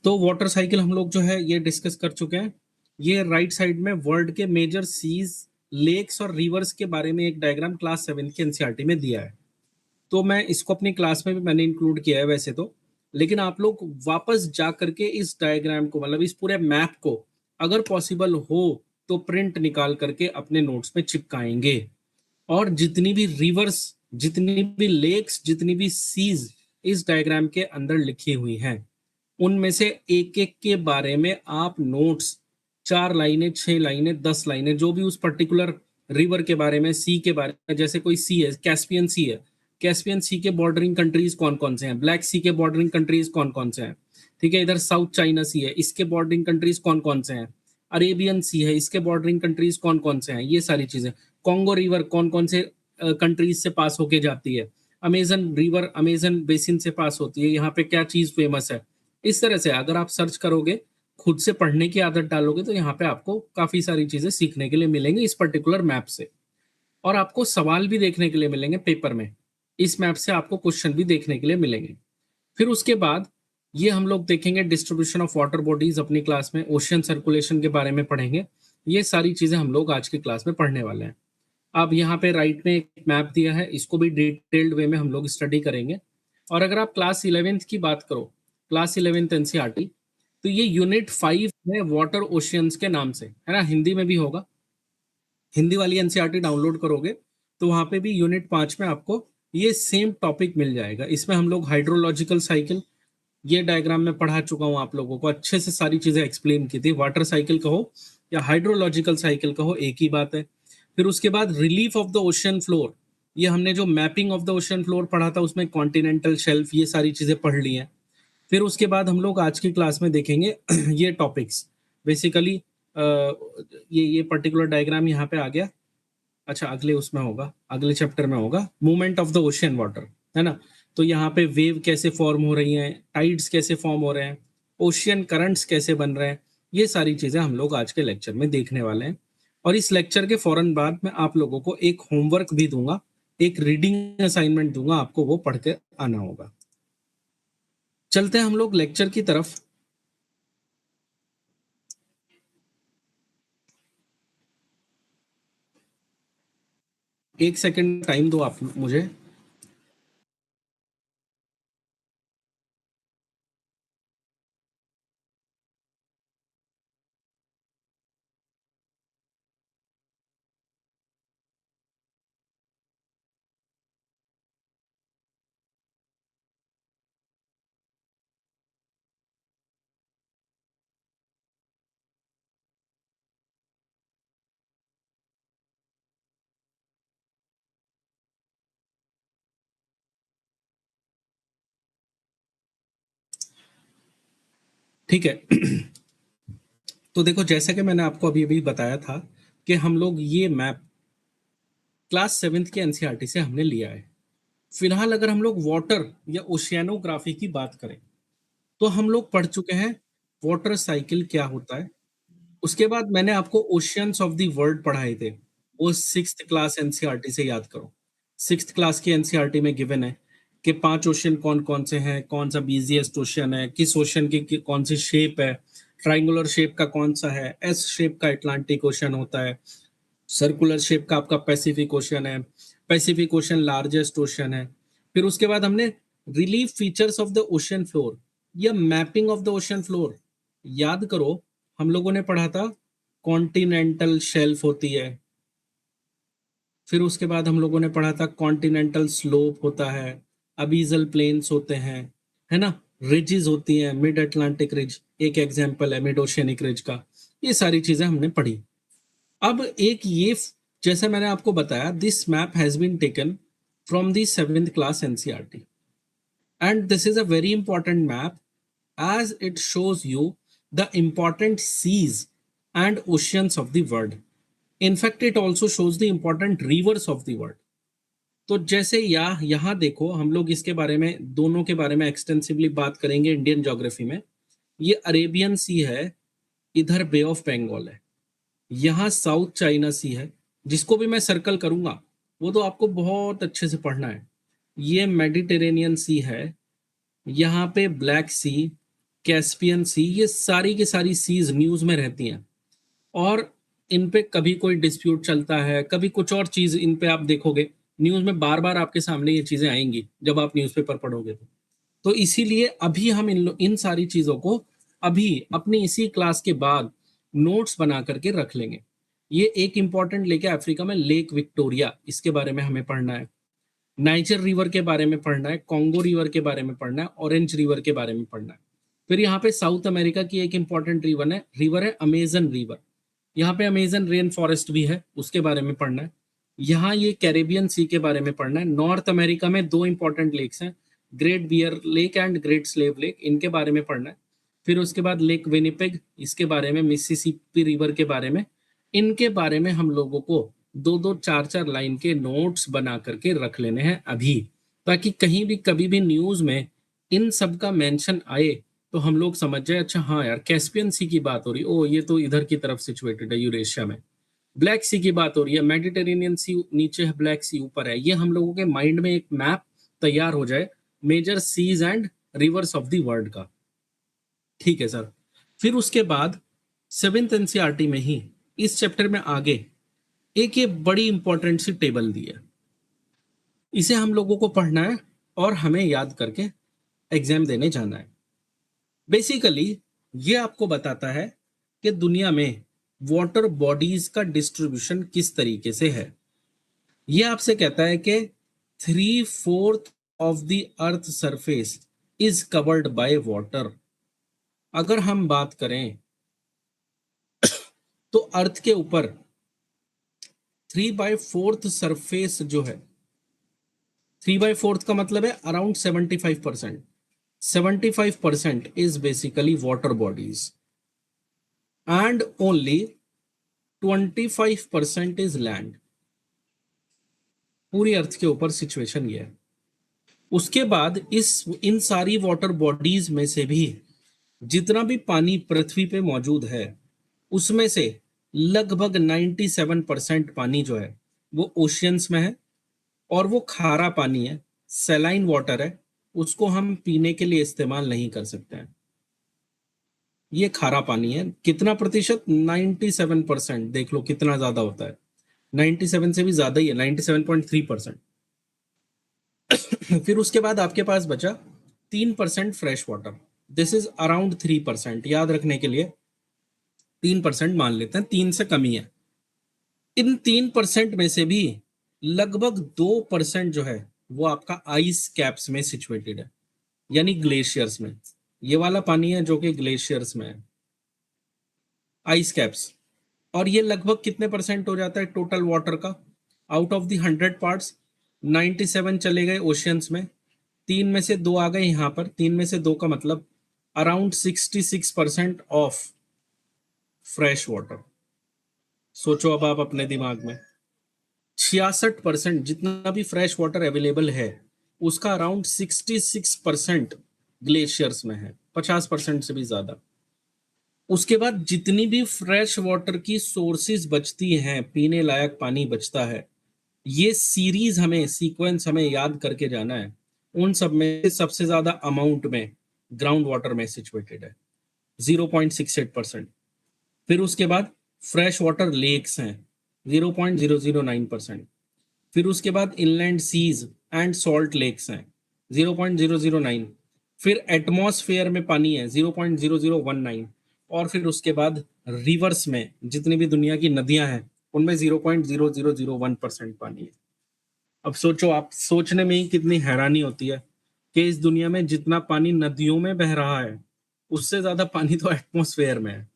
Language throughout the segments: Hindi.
तो वाटर साइकिल हम लोग जो है ये डिस्कस कर चुके हैं। ये राइट साइड में वर्ल्ड के मेजर सीज, लेक्स और रिवर्स के बारे में एक डायग्राम क्लास 7 के एनसीईआरटी में दिया है। तो मैं इसको अपनी क्लास में भी मैंने इंक्लूड किया है वैसे तो, लेकिन आप लोग वापस जा करके इस डायग्राम को, मतलब इस पूरे मैप को अगर पॉसिबल हो तो प्रिंट निकाल करके अपने नोट्स में चिपकाएंगे। और जितनी भी रिवर्स, जितनी भी लेक्स, जितनी भी सीज इस डायग्राम के अंदर लिखी हुई हैं, उनमें से एक एक के बारे में आप नोट्स 4 लाइनें, 6 लाइनें, 10 लाइनें, जो भी उस पर्टिकुलर रिवर के बारे में, सी के बारे में, जैसे कोई सी है, कैस्पियन सी है, कैस्पियन सी के बॉर्डरिंग कंट्रीज कौन कौन से हैं, ब्लैक सी के बॉर्डरिंग कंट्रीज कौन कौन से हैं, ठीक है, इधर साउथ चाइना सी है, इसके बॉर्डरिंग कंट्रीज कौन कौन से हैं, अरेबियन सी है, इसके बॉर्डरिंग कंट्रीज कौन कौन से हैं, ये सारी चीजें, कॉन्गो रिवर कौन कौन से कंट्रीज से पास होके जाती है, अमेजन रिवर अमेजन बेसिन से पास होती है, यहाँ पे क्या चीज फेमस है। इस तरह से अगर आप सर्च करोगे, खुद से पढ़ने की आदत डालोगे, तो यहाँ पे आपको काफी सारी चीजें सीखने के लिए मिलेंगी इस पर्टिकुलर मैप से। और आपको सवाल भी देखने के लिए मिलेंगे पेपर में, इस मैप से आपको क्वेश्चन भी देखने के लिए मिलेंगे। फिर उसके बाद ये हम लोग देखेंगे डिस्ट्रीब्यूशन ऑफ वाटर बॉडीज अपनी क्लास में, ओशियन सर्कुलेशन के बारे में पढ़ेंगे। ये सारी चीजें हम लोग आज की क्लास में पढ़ने वाले हैं। अब यहाँ पे राइट में एक मैप दिया है, इसको भी डिटेल्ड वे में हम लोग स्टडी करेंगे। और अगर आप क्लास 11th की बात करो, क्लास 11th एनसीईआरटी, तो ये यूनिट 5 है वाटर ओशियंस के नाम से, है ना, हिंदी में भी होगा। हिंदी वाली एनसीईआरटी डाउनलोड करोगे तो वहां पे भी यूनिट 5 में आपको ये सेम टॉपिक मिल जाएगा। इसमें हम लोग हाइड्रोलॉजिकल साइकिल, ये डायग्राम में पढ़ा चुका हूँ आप लोगों को, अच्छे से सारी चीजें एक्सप्लेन की थी। वाटर साइकिल कहो या हाइड्रोलॉजिकल साइकिल कहो, एक ही बात है। फिर उसके बाद relief of the ocean floor, ये हमने जो mapping of the ocean floor पढ़ा था उसमें कॉन्टिनेंटल शेल्फ, ये सारी चीजें पढ़ ली हैं। फिर उसके बाद हम लोग आज की क्लास में देखेंगे ये टॉपिक्स बेसिकली, ये पर्टिकुलर डायग्राम यहाँ पे आ गया। अच्छा, अगले उसमें होगा, अगले चैप्टर में होगा movement of the ocean water, है ना। तो यहाँ पे वेव कैसे फॉर्म हो रही हैं, टाइड्स कैसे फॉर्म हो रहे हैं, ओशियन करंट्स कैसे बन रहे हैं, ये सारी चीजें हम लोग आज के लेक्चर में देखने वाले हैं। और इस लेक्चर के फौरन बाद मैं आप लोगों को एक होमवर्क भी दूंगा, एक रीडिंग असाइनमेंट दूंगा, आपको वो पढ़ के आना होगा। चलते हैं हम लोग लेक्चर की तरफ। एक सेकंड टाइम दो आप मुझे। ठीक है। तो देखो, जैसा कि मैंने आपको अभी अभी बताया था कि हम लोग ये मैप क्लास 7th के एनसीईआरटी से हमने लिया है। फिलहाल अगर हम लोग वाटर या ओशियानोग्राफी की बात करें, तो हम लोग पढ़ चुके हैं वाटर साइकिल क्या होता है। उसके बाद मैंने आपको ओशियंस ऑफ द वर्ल्ड पढ़ाए थे, वो 6th क्लास एनसीईआरटी से याद करो। 6th क्लास की एनसीईआरटी में गिवन है कि 5 ओशियन कौन कौन से हैं, कौन सा बिजिएस्ट ओशियन है, किस ओशियन की कौन सी शेप है, ट्राइंगुलर शेप का कौन सा है, एस शेप का अटलांटिक ओशियन होता है, सर्कुलर शेप का आपका पैसिफिक ओशियन है, पैसिफिक ओशियन लार्जेस्ट ओशियन है। फिर उसके बाद हमने relief features of the ocean floor या mapping of the ocean floor, याद करो, हम लोगों ने पढ़ा था कॉन्टिनेंटल शेल्फ होती है। फिर उसके बाद हम लोगों ने पढ़ा था कॉन्टिनेंटल स्लोप होता है, अबीजल प्लेन्स होते हैं, है ना, रिजेस होती हैं, मिड अटलांटिक रिज एक एग्जांपल है मिड ओशियनिक रिज का। ये सारी चीजें हमने पढ़ी। अब एक ये, जैसे मैंने आपको बताया, this map has been taken from the 7th class NCERT and this is a very important map as it shows you the important seas and oceans of the world. In fact, it also shows the important rivers of the world. तो जैसे यहाँ देखो, हम लोग इसके बारे में, दोनों के बारे में एक्सटेंसिवली बात करेंगे इंडियन ज्योग्राफी में। ये अरेबियन सी है, इधर बे ऑफ बंगाल है, यहाँ साउथ चाइना सी है, जिसको भी मैं सर्कल करूंगा वो तो आपको बहुत अच्छे से पढ़ना है। ये मेडिटेरेनियन सी है, यहाँ पे ब्लैक सी, कैस्पियन सी, ये सारी की सारी सीज न्यूज में रहती हैं और इन पे कभी कोई डिस्प्यूट चलता है, कभी कुछ और चीज, इन पे आप देखोगे न्यूज में बार बार आपके सामने ये चीजें आएंगी जब आप न्यूज़पेपर पढ़ोगे तो इसीलिए अभी हम इन सारी चीजों को अभी अपनी इसी क्लास के बाद नोट्स बना करके रख लेंगे। ये एक इंपॉर्टेंट लेके अफ्रीका में लेक विक्टोरिया, इसके बारे में हमें पढ़ना है, नाइजर रिवर के बारे में पढ़ना है, कॉन्गो रिवर के बारे में पढ़ना है, ऑरेंज रिवर के बारे में पढ़ना है। फिर यहाँ पे साउथ अमेरिका की एक इंपॉर्टेंट रिवर है अमेजन रिवर। यहाँ पे अमेजन रेन फॉरेस्ट भी है, उसके बारे में पढ़ना है। यहाँ ये कैरेबियन सी के बारे में पढ़ना है। नॉर्थ अमेरिका में दो इंपॉर्टेंट लेक्स हैं, Great Bear Lake and Great Slave Lake, इनके बारे में पढ़ना है। फिर उसके बाद लेक विनिपेग, इसके बारे में, मिसिसिपी रिवर के बारे में, इनके बारे में हम लोगों को दो दो चार चार लाइन के नोट्स बना करके रख लेने हैं अभी, ताकि कहीं भी कभी भी न्यूज में इन सब का मेंशन आए तो हम लोग समझ जाए, अच्छा हाँ यार कैस्पियन सी की बात हो रही, ओ ये तो इधर की तरफ सिचुएटेड है यूरेशिया में, ब्लैक सी की बात हो रही है, मेडिटेरेनियन सी नीचे है, ब्लैक सी ऊपर है। ये हम लोगों के माइंड में एक मैप तैयार हो जाए major seas and rivers of the world का। ठीक है सर। फिर उसके बाद 7th एनसीईआरटी में ही इस चैप्टर में आगे एक ये बड़ी इंपॉर्टेंट सी टेबल दी है, इसे हम लोगों को पढ़ना है और हमें याद करके एग्जाम देने जाना है। बेसिकली ये आपको बताता है कि दुनिया में वाटर बॉडीज का डिस्ट्रीब्यूशन किस तरीके से है। ये आपसे कहता है कि 3/4 of the earth surface is covered by water. अगर हम बात करें तो अर्थ के ऊपर 3/4 सरफेस जो है, 3/4 का मतलब है around 75%। 75% is basically water bodies and only 25% is land। पूरी अर्थ के ऊपर सिचुएशन ये है। उसके बाद इन सारी वाटर बॉडीज में से भी जितना भी पानी पृथ्वी पे मौजूद है उसमें से लगभग 97% पानी जो है वो ओशियंस में है और वो खारा पानी है, सैलाइन वाटर है, उसको हम पीने के लिए इस्तेमाल नहीं कर सकते हैं। ये खारा पानी है। कितना प्रतिशत? 97%। देख लो कितना ज्यादा होता है, 97 से भी ज्यादा ही है, 97.3%। फिर उसके बाद आपके पास बचा 3% fresh water, this is around 3%। याद रखने के लिए 3% मान लेते हैं, 3 से कमी है। इन 3% में से भी लगभग 2% जो है वो आपका आइस कैप्स में सिचुएटेड है, यानी ग्लेशियर्स में। ये वाला पानी है जो कि ग्लेशियर्स में है, आइस कैप्स। और ये लगभग कितने परसेंट हो जाता है टोटल वाटर का? आउट ऑफ द 100 पार्ट्स 97 चले गए ओशियंस में, 3 में से 2 आ गए यहाँ पर, 3 में से 2 का मतलब अराउंड 66% ऑफ फ्रेश वाटर। सोचो अब आप अपने दिमाग में, 66% जितना भी फ्रेश वाटर अवेलेबल है उसका अराउंड 66% ग्लेशियर्स में है, 50% से भी ज्यादा। उसके बाद जितनी भी फ्रेश वाटर की सोर्सेज बचती हैं, पीने लायक पानी बचता है, ये सीरीज हमें, सीक्वेंस हमें याद करके जाना है। उन सब में सबसे ज्यादा अमाउंट में ग्राउंड वाटर में सिचुएटेड है, 0.68%। फिर उसके बाद फ्रेश वाटर लेक्स हैं, 0.009%। फिर उसके बाद inland seas and salt lakes हैं, 0.009। फिर एटमॉस्फेयर में पानी है, 0.0019। और फिर उसके बाद रिवर्स में जितनी भी दुनिया की नदियां हैं उनमें 0.0001% पानी है। अब सोचो, आप सोचने में ही कितनी हैरानी होती है कि इस दुनिया में जितना पानी नदियों में बह रहा है उससे ज्यादा पानी तो एटमॉस्फेयर में है।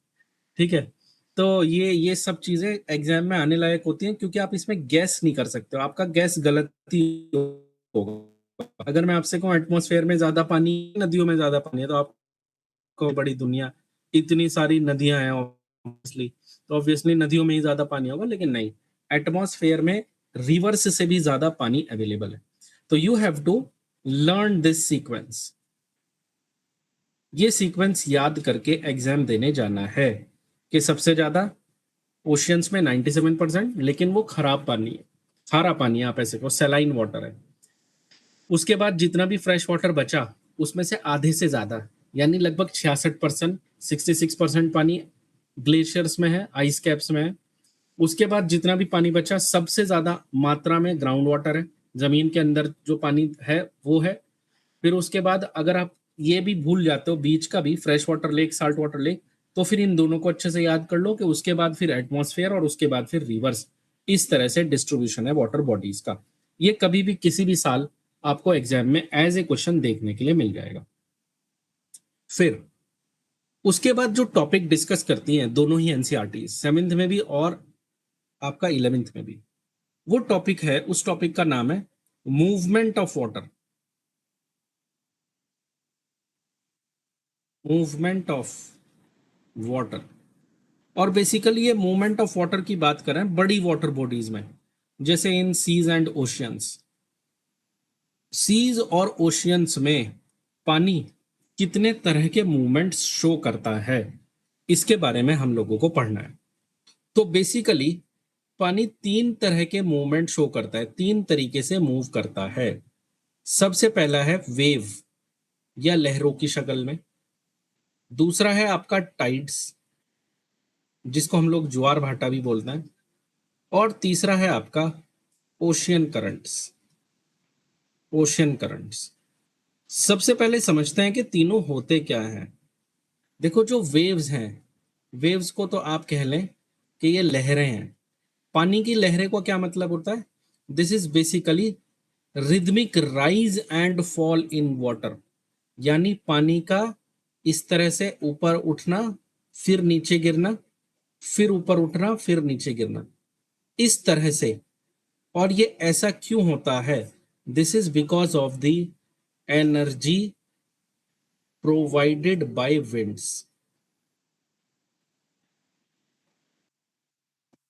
ठीक है, तो ये सब चीजें एग्जाम में आने लायक होती हैं, क्योंकि आप इसमें गैस नहीं कर सकते हो, आपका गैस गलत ही होगा। अगर मैं आपसे कहूँ एटमॉस्फेयर में ज्यादा पानी, नदियों में ज्यादा पानी है, तो आपको बड़ी दुनिया, इतनी सारी नदियां हैं ऑब्वियसली, तो ऑब्वियसली नदियों में ही ज्यादा पानी होगा, लेकिन नहीं, एटमॉस्फेयर में रिवर्स से भी ज्यादा पानी अवेलेबल है। तो you have to learn this sequence. ये सीक्वेंस याद करके एग्जाम देने जाना है कि सबसे ज्यादा ओशियंस में 97%, लेकिन वो खराब पानी है, खारा पानी है, आप ऐसे कहो सैलाइन वाटर है। उसके बाद जितना भी फ्रेश वाटर बचा उसमें से आधे से ज्यादा यानी लगभग 66%, 66% पानी ग्लेशियर्स में है, आइस कैप्स में है। उसके बाद जितना भी पानी बचा सबसे ज्यादा मात्रा में ग्राउंड वाटर है, जमीन के अंदर जो पानी है वो है। फिर उसके बाद अगर आप ये भी भूल जाते हो बीच का भी, fresh water lake, salt water lake, तो फिर इन दोनों को अच्छे से याद कर लो कि उसके बाद फिर एटमॉस्फेयर और उसके बाद फिर रिवर्स। इस तरह से डिस्ट्रीब्यूशन है वाटर बॉडीज का। ये कभी भी किसी भी साल आपको एग्जाम में एज ए क्वेश्चन देखने के लिए मिल जाएगा। फिर उसके बाद जो टॉपिक डिस्कस करती हैं दोनों ही एनसीईआरटी, 7th में भी और आपका 11th में भी, वो टॉपिक है, उस टॉपिक का नाम है movement of water. Movement of water. और बेसिकली ये मूवमेंट ऑफ वाटर की बात करें बड़ी वाटर बॉडीज में, जैसे इन सीज एंड ओशियंस। सीज और ओशियंस में पानी कितने तरह के मूवमेंट्स शो करता है, इसके बारे में हम लोगों को पढ़ना है। तो बेसिकली पानी 3 तरह के मूवमेंट शो करता है, 3 तरीके से मूव करता है। सबसे पहला है वेव या लहरों की शक्ल में। दूसरा है आपका टाइड्स, जिसको हम लोग ज्वार भाटा भी बोलते हैं। और तीसरा है आपका ओशियन करंट्स। Ocean currents. सबसे पहले समझते हैं कि तीनों होते क्या हैं। देखो जो वेव्स हैं, वेव्स को तो आप कह लें कि ये लहरें हैं। पानी की लहरें को क्या मतलब होता है? This is basically rhythmic rise and fall in water, यानी पानी का इस तरह से ऊपर उठना, फिर नीचे गिरना, फिर ऊपर उठना, फिर नीचे गिरना, इस तरह से। और ये ऐसा क्यों होता है? This is because of the energy provided by winds.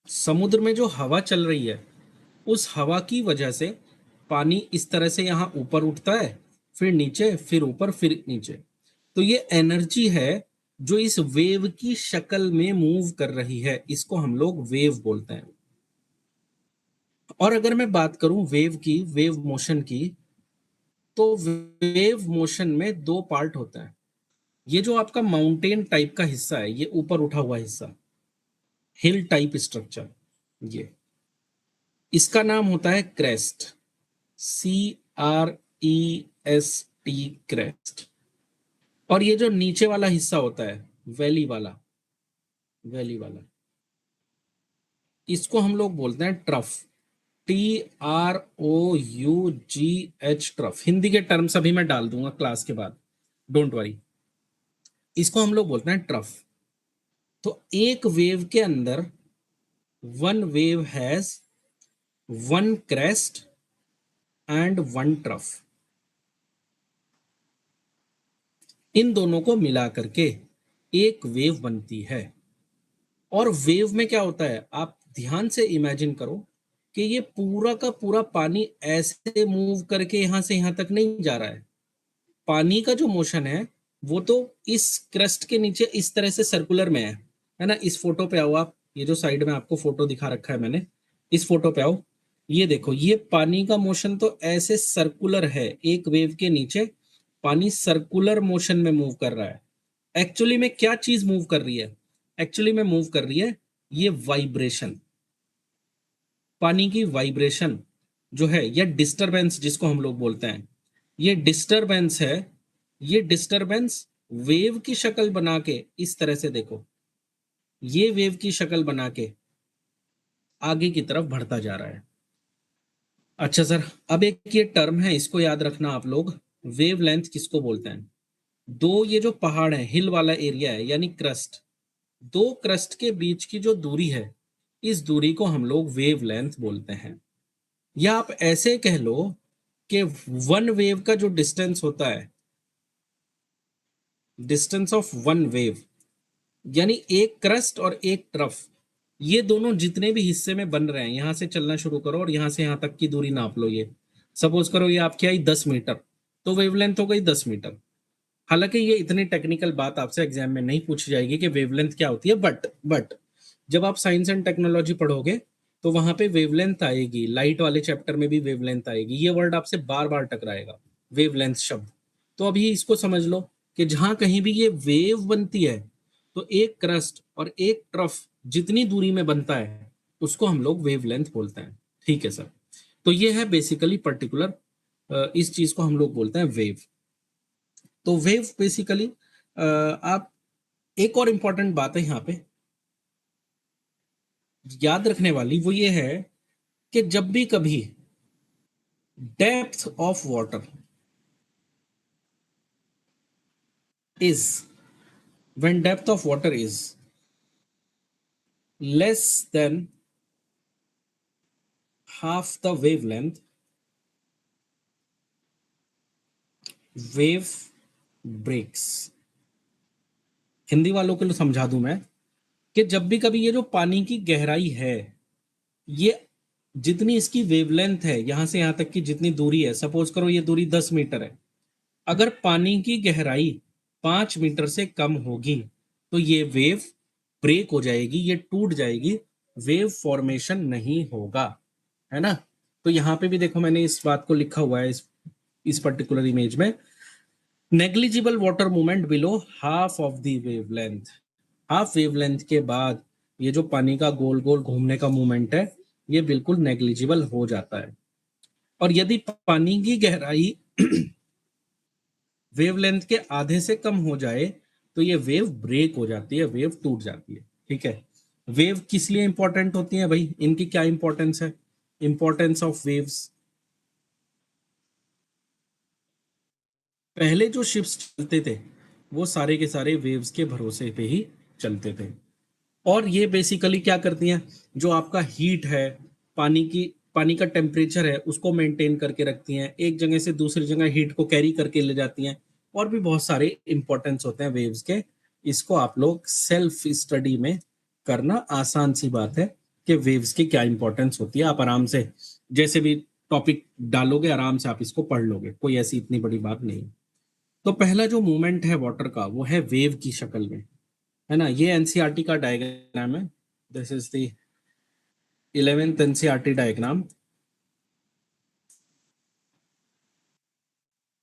समुद्र में जो हवा चल रही है, उस हवा की वजह से पानी इस तरह से यहां ऊपर उठता है, फिर नीचे, फिर ऊपर, फिर नीचे। तो ये एनर्जी है जो इस वेव की शक्ल में मूव कर रही है, इसको हम लोग वेव बोलते हैं। और अगर मैं बात करूं वेव की, वेव मोशन की, तो वेव मोशन में 2 पार्ट होता है। ये जो आपका माउंटेन टाइप का हिस्सा है, ये ऊपर उठा हुआ हिस्सा, हिल टाइप स्ट्रक्चर, ये इसका नाम होता है क्रेस्ट। CREST, crest. और ये जो नीचे वाला हिस्सा होता है, वैली वाला, वैली वाला, इसको हम लोग बोलते हैं ट्रफ। TROUGH, trough. हिंदी के टर्म्स अभी मैं डाल दूंगा क्लास के बाद, डोंट वरी। इसको हम लोग बोलते हैं ट्रफ। तो एक वेव के अंदर one wave has one crest and one trough. इन दोनों को मिला करके एक वेव बनती है। और वेव में क्या होता है, आप ध्यान से इमेजिन करो कि ये पूरा का पूरा पानी ऐसे मूव करके यहां से यहां तक नहीं जा रहा है। पानी का जो मोशन है वो तो इस क्रस्ट के नीचे इस तरह से सर्कुलर में है ना। इस फोटो पे आओ आप, ये जो साइड में आपको फोटो दिखा रखा है मैंने, इस फोटो पे आओ। ये देखो, ये पानी का मोशन तो ऐसे सर्कुलर है, एक वेव के नीचे पानी सर्कुलर मोशन में मूव कर रहा है। एक्चुअली में क्या चीज मूव कर रही है? एक्चुअली में मूव कर रही है ये वाइब्रेशन। पानी की वाइब्रेशन जो है, या डिस्टरबेंस जिसको हम लोग बोलते हैं, ये डिस्टरबेंस है। ये डिस्टरबेंस वेव की शक्ल बना के, इस तरह से देखो, ये वेव की शक्ल बना के आगे की तरफ बढ़ता जा रहा है। अच्छा सर, अब एक ये टर्म है, इसको याद रखना आप लोग, वेव लेंथ किसको बोलते हैं? दो ये जो पहाड़ है, हिल वाला एरिया है, यानी क्रस्ट, दो क्रस्ट के बीच की जो दूरी है, इस दूरी को हम लोग वेव लेंथ बोलते हैं। या आप ऐसे कह लो कि वन वेव का जो डिस्टेंस होता है, डिस्टेंस ऑफ वन वेव, यानी एक क्रस्ट और एक ट्रफ, ये दोनों जितने भी हिस्से में बन रहे हैं, यहां से चलना शुरू करो और यहां से यहां तक की दूरी नाप लो। ये सपोज करो ये आपकी आई 10 मीटर, तो वेवलेंथ हो गई 10 मीटर। हालांकि ये इतनी टेक्निकल बात आपसे एग्जाम में नहीं पूछी जाएगी कि वेवलेंथ क्या होती है, बट जब आप साइंस एंड टेक्नोलॉजी पढ़ोगे तो वहां पे वेवलेंथ आएगी, लाइट वाले चैप्टर में भी वेवलेंथ आएगी। ये वर्ड आपसे बार बार टकराएगा, वेवलेंथ शब्द। तो अभी इसको समझ लो कि जहां कहीं भी ये वेव बनती है तो एक क्रस्ट और एक ट्रफ जितनी दूरी में बनता है उसको हम लोग वेवलेंथ बोलते हैं। ठीक है सर। तो ये है बेसिकली पर्टिकुलर इस चीज को हम लोग बोलते हैं वेव। तो वेव बेसिकली आप एक और इंपॉर्टेंट बात है यहाँ पे याद रखने वाली, वो ये है कि जब भी कभी depth of water is when depth of water is less than half the wavelength, wave breaks। Hindi वालों के लिए समझा दूं मैं कि जब भी कभी ये जो पानी की गहराई है, ये जितनी इसकी वेवलेंथ है यहां से यहां तक की जितनी दूरी है, सपोज करो ये दूरी 10 मीटर है, अगर पानी की गहराई 5 मीटर से कम होगी तो ये वेव ब्रेक हो जाएगी, ये टूट जाएगी, वेव फॉर्मेशन नहीं होगा, है ना। तो यहाँ पे भी देखो मैंने इस बात को लिखा हुआ है इस पर्टिकुलर इमेज में, negligible water movement below half of the wavelength. Half wavelength के बाद ये जो पानी का गोल गोल घूमने का मूवमेंट है ये बिल्कुल नेग्लिजिबल हो जाता है। और यदि पानी की गहराई वेवलेंथ के आधे से कम हो जाए तो ये वेव ब्रेक हो जाती है, वेव टूट जाती है। ठीक है। वेव किस लिए इंपॉर्टेंट होती है भाई, इनकी क्या इंपॉर्टेंस है? इंपॉर्टेंस ऑफ वेव्स, पहले जो शिप्स चलते थे वो सारे के सारे वेव्स के भरोसे पे ही चलते थे। और ये बेसिकली क्या करती हैं, जो आपका हीट है, पानी का टेम्परेचर है उसको मेंटेन करके रखती हैं, एक जगह से दूसरी जगह हीट को कैरी करके ले जाती हैं, और भी बहुत सारे इंपॉर्टेंस होते हैं वेव्स के। इसको आप लोग सेल्फ स्टडी में करना, आसान सी बात है कि वेव्स की क्या इंपॉर्टेंस होती है। आप आराम से जैसे भी टॉपिक डालोगे आराम से आप इसको पढ़ लोगे, कोई ऐसी इतनी बड़ी बात नहीं। तो पहला जो मूवमेंट है वाटर का वो है वेव की शक्ल में, है ना। ये एनसीईआरटी का डायग्राम है, this is the 11th NCERT diagram.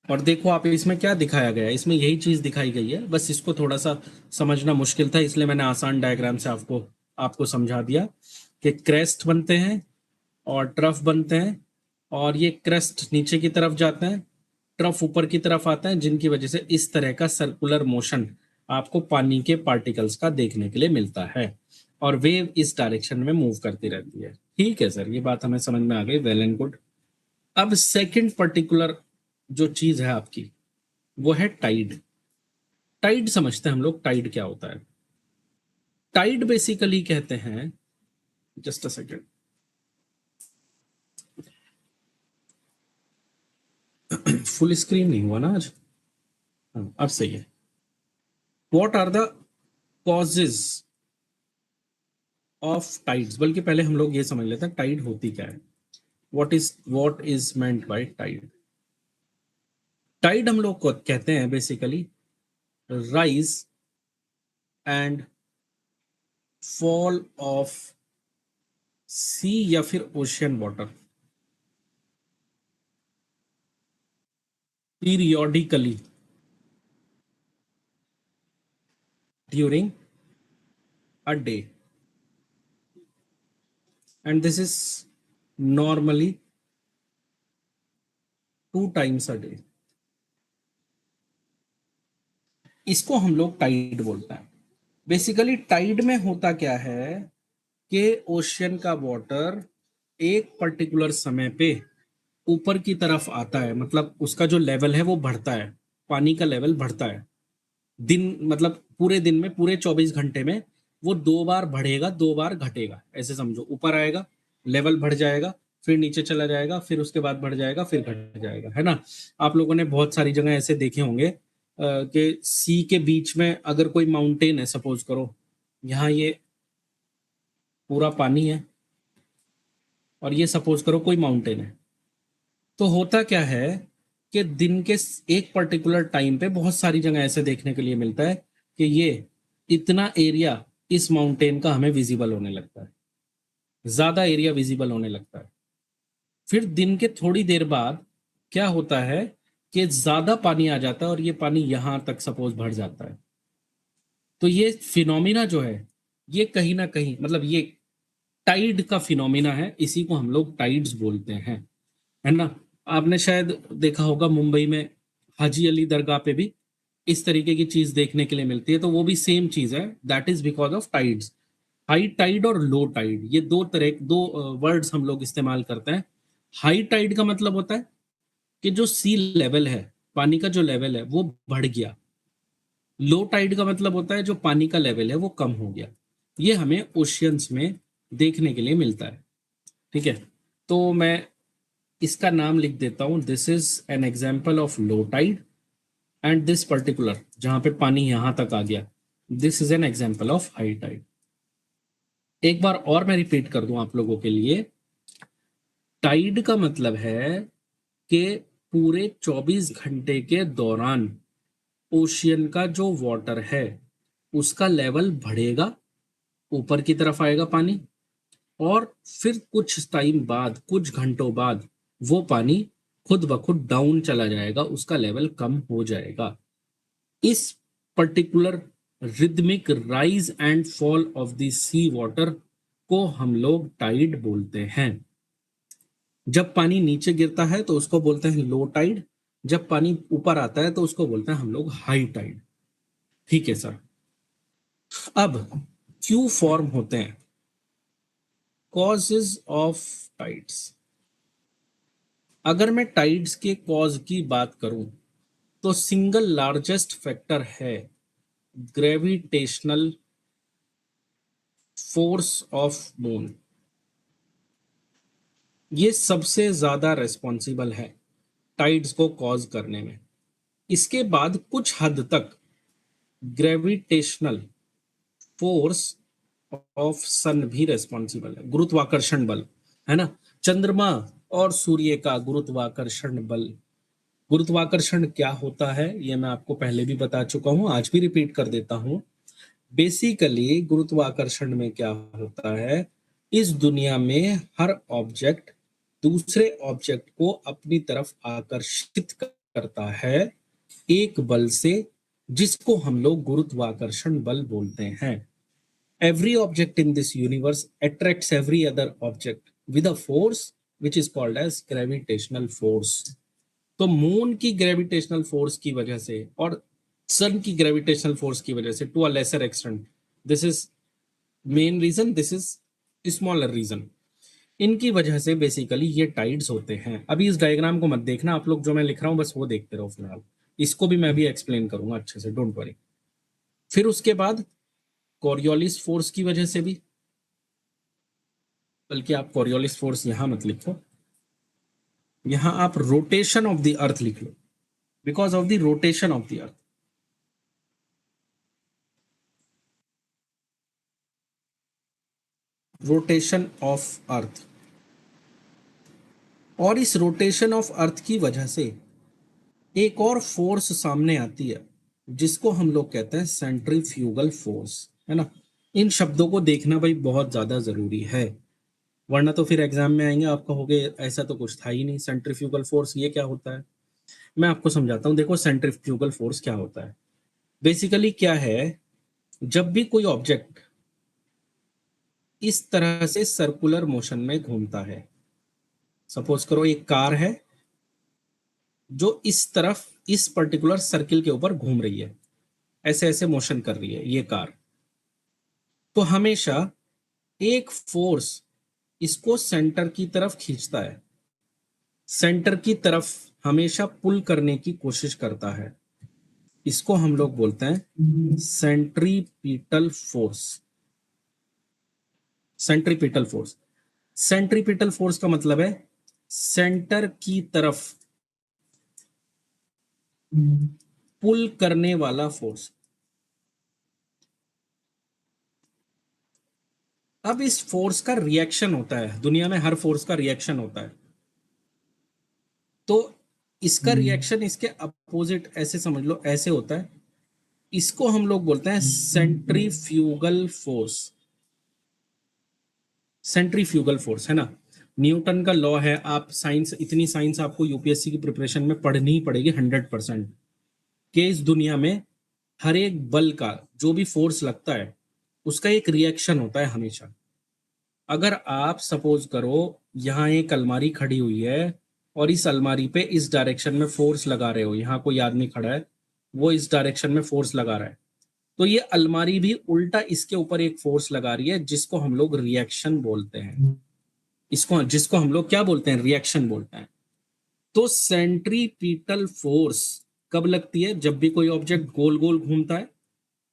और देखो आप इसमें क्या दिखाया गया है, इसमें यही चीज दिखाई गई है, बस इसको थोड़ा सा समझना मुश्किल था इसलिए मैंने आसान डायग्राम से आपको आपको समझा दिया कि क्रेस्ट बनते हैं और ट्रफ बनते हैं, और ये क्रेस्ट नीचे की तरफ जाते हैं, ट्रफ ऊपर की तरफ आता है, जिनकी वजह से इस तरह का सर्कुलर मोशन आपको पानी के पार्टिकल्स का देखने के लिए मिलता है, और वेव इस डायरेक्शन में मूव करती रहती है। ठीक है सर, ये बात हमें समझ में आ गई, वेल एंड गुड। अब सेकंड पर्टिकुलर जो चीज है आपकी वो है टाइड। टाइड समझते हैं हम लोग, टाइड क्या होता है? टाइड बेसिकली कहते हैं, just a second, full screen नहीं हुआ ना आज? हाँ, अब सही है। What are the causes of tides, बल्कि पहले हम लोग ये समझ लेते हैं टाइड होती क्या है। What is meant by tide? Tide हम लोग को कहते हैं basically rise and fall of sea या फिर ocean water periodically during a day, and this is normally 2 times a day। इसको हम लोग टाइड बोलते हैं। बेसिकली टाइड में होता क्या है कि ओशियन का वाटर एक पर्टिकुलर समय पे ऊपर की तरफ आता है, मतलब उसका जो लेवल है वो बढ़ता है, पानी का लेवल बढ़ता है। दिन मतलब पूरे दिन में, पूरे 24 घंटे में वो 2 बार बढ़ेगा 2 बार घटेगा, ऐसे समझो। ऊपर आएगा, लेवल बढ़ जाएगा, फिर नीचे चला जाएगा, फिर उसके बाद बढ़ जाएगा, फिर घट जाएगा, है ना। आप लोगों ने बहुत सारी जगह ऐसे देखे होंगे कि सी के बीच में अगर कोई माउंटेन है, सपोज करो यहाँ ये पूरा पानी है और ये सपोज करो कोई माउंटेन है, तो होता क्या है कि दिन के एक पर्टिकुलर टाइम पे बहुत सारी जगह ऐसे देखने के लिए मिलता है कि ये इतना एरिया इस माउंटेन का हमें विजिबल होने लगता है, ज्यादा एरिया विजिबल होने लगता है। फिर दिन के थोड़ी देर बाद क्या होता है कि ज्यादा पानी आ जाता है और ये पानी यहां तक सपोज भर जाता है। तो ये फिनोमिना जो है ये कहीं ना कहीं मतलब ये टाइड का फिनोमिना है, इसी को हम लोग टाइड्स बोलते हैं, है ना। आपने शायद देखा होगा मुंबई में हाजी अली दरगाह पे भी इस तरीके की चीज देखने के लिए मिलती है, तो वो भी सेम चीज है, that is because of tides. High tide और लो टाइड, ये दो वर्ड्स हम लोग इस्तेमाल करते हैं। हाई टाइड का मतलब होता है कि जो सी लेवल है, पानी का जो लेवल है वो बढ़ गया। लो टाइड का मतलब होता है जो पानी का लेवल है वो कम हो गया। ये हमें ओशियंस में देखने के लिए मिलता है, ठीक है। तो मैं इसका नाम लिख देता हूं, this is an example of low tide, and this particular जहां पे पानी यहां तक आ गया, this is an example of high tide. एक बार और मैं रिपीट कर दूं आप लोगों के लिए। टाइड का मतलब है कि पूरे 24 घंटे के दौरान ओशियन का जो वाटर है उसका लेवल बढ़ेगा, ऊपर की तरफ आएगा पानी, और फिर कुछ टाइम बाद, कुछ घंटों बाद वो पानी खुद ब खुद डाउन चला जाएगा, उसका लेवल कम हो जाएगा। इस particular rhythmic rise and fall of the sea water को हम लोग टाइड बोलते हैं। जब पानी नीचे गिरता है तो उसको बोलते हैं लो टाइड, जब पानी ऊपर आता है तो उसको बोलते हैं हम लोग हाई टाइड। ठीक है सर। अब क्यों फॉर्म होते हैं, कॉजेज ऑफ टाइड्स। अगर मैं टाइड्स के कॉज की बात करूं तो सिंगल लार्जेस्ट फैक्टर है ग्रेविटेशनल फोर्स ऑफ मून। ये सबसे ज्यादा रेस्पॉन्सिबल है टाइड्स को कॉज करने में। इसके बाद कुछ हद तक ग्रेविटेशनल फोर्स ऑफ सन भी रेस्पॉन्सिबल है, गुरुत्वाकर्षण बल, है ना। चंद्रमा और सूर्य का गुरुत्वाकर्षण बल। गुरुत्वाकर्षण क्या होता है ये मैं आपको पहले भी बता चुका हूं, आज भी रिपीट कर देता हूं। बेसिकली गुरुत्वाकर्षण में क्या होता है, इस दुनिया में हर ऑब्जेक्ट दूसरे ऑब्जेक्ट को अपनी तरफ आकर्षित करता है एक बल से, जिसको हम लोग गुरुत्वाकर्षण बल बोलते हैं। Every object in this universe attracts every other object with a force which is called as gravitational force. तो मून की ग्रेविटेशनल फोर्स की वजह से और सन की ग्रेविटेशनल फोर्स की वजह से, to a lesser extent, this is main reason, this is smaller reason, इनकी वजह से बेसिकली ये टाइड्स होते हैं। अभी इस डायग्राम को मत देखना आप लोग, जो मैं लिख रहा हूं बस वो देखते रहो फिलहाल। इसको भी मैं अभी एक्सप्लेन करूंगा अच्छे से, डोंट वरी। फिर उसके बाद कॉरियोलिस फोर्स की वजह से भी, बल्कि आप कॉरियोलिस फोर्स यहां मत लिखो, यहां आप रोटेशन ऑफ द अर्थ लिख लो, because of the rotation of the earth. Rotation of earth, और इस रोटेशन ऑफ अर्थ की वजह से एक और फोर्स सामने आती है जिसको हम लोग कहते हैं सेंट्रीफ्यूगल फोर्स, है ना। इन शब्दों को देखना भाई बहुत ज्यादा जरूरी है, वरना तो फिर एग्जाम में आएंगे आप कहोगे ऐसा तो कुछ था ही नहीं, सेंट्रीफ्यूगल फोर्स ये क्या होता है। मैं आपको समझाता हूँ, देखो सेंट्रीफ्यूगल फोर्स क्या होता है। बेसिकली क्या है, जब भी कोई ऑब्जेक्ट इस तरह से सर्कुलर मोशन में घूमता है, सपोज करो एक कार है जो इस तरफ इस पर्टिकुलर सर्किल के ऊपर घूम रही है, ऐसे ऐसे मोशन कर रही है ये कार, तो हमेशा एक फोर्स इसको सेंटर की तरफ खींचता है, सेंटर की तरफ हमेशा पुल करने की कोशिश करता है। इसको हम लोग बोलते हैं centripetal force. Centripetal force, centripetal force का मतलब है सेंटर की तरफ पुल करने वाला फोर्स। अब इस फोर्स का रिएक्शन होता है, दुनिया में हर फोर्स का रिएक्शन होता है, तो इसका रिएक्शन इसके अपोजिट ऐसे समझ लो, ऐसे होता है। इसको हम लोग बोलते हैं सेंट्रीफ्यूगल फोर्स। सेंट्रीफ्यूगल फोर्स, है ना। न्यूटन का लॉ है, आप साइंस, इतनी साइंस आपको यूपीएससी की प्रिपरेशन में पढ़नी ही पड़ेगी 100%, कि इस दुनिया में हर एक बल का जो भी फोर्स लगता है उसका एक रिएक्शन होता है हमेशा। अगर आप सपोज करो यहाँ एक अलमारी खड़ी हुई है और इस अलमारी पे इस डायरेक्शन में फोर्स लगा रहे हो, यहाँ कोई आदमी खड़ा है, वो इस डायरेक्शन में फोर्स लगा रहा है, तो ये अलमारी भी उल्टा इसके ऊपर एक फोर्स लगा रही है जिसको हम लोग रिएक्शन बोलते हैं। इसको जिसको हम लोग क्या बोलते हैं, रिएक्शन बोलते हैं। तो सेंट्रीपिटल फोर्स कब लगती है, जब भी कोई ऑब्जेक्ट गोल गोल घूमता है,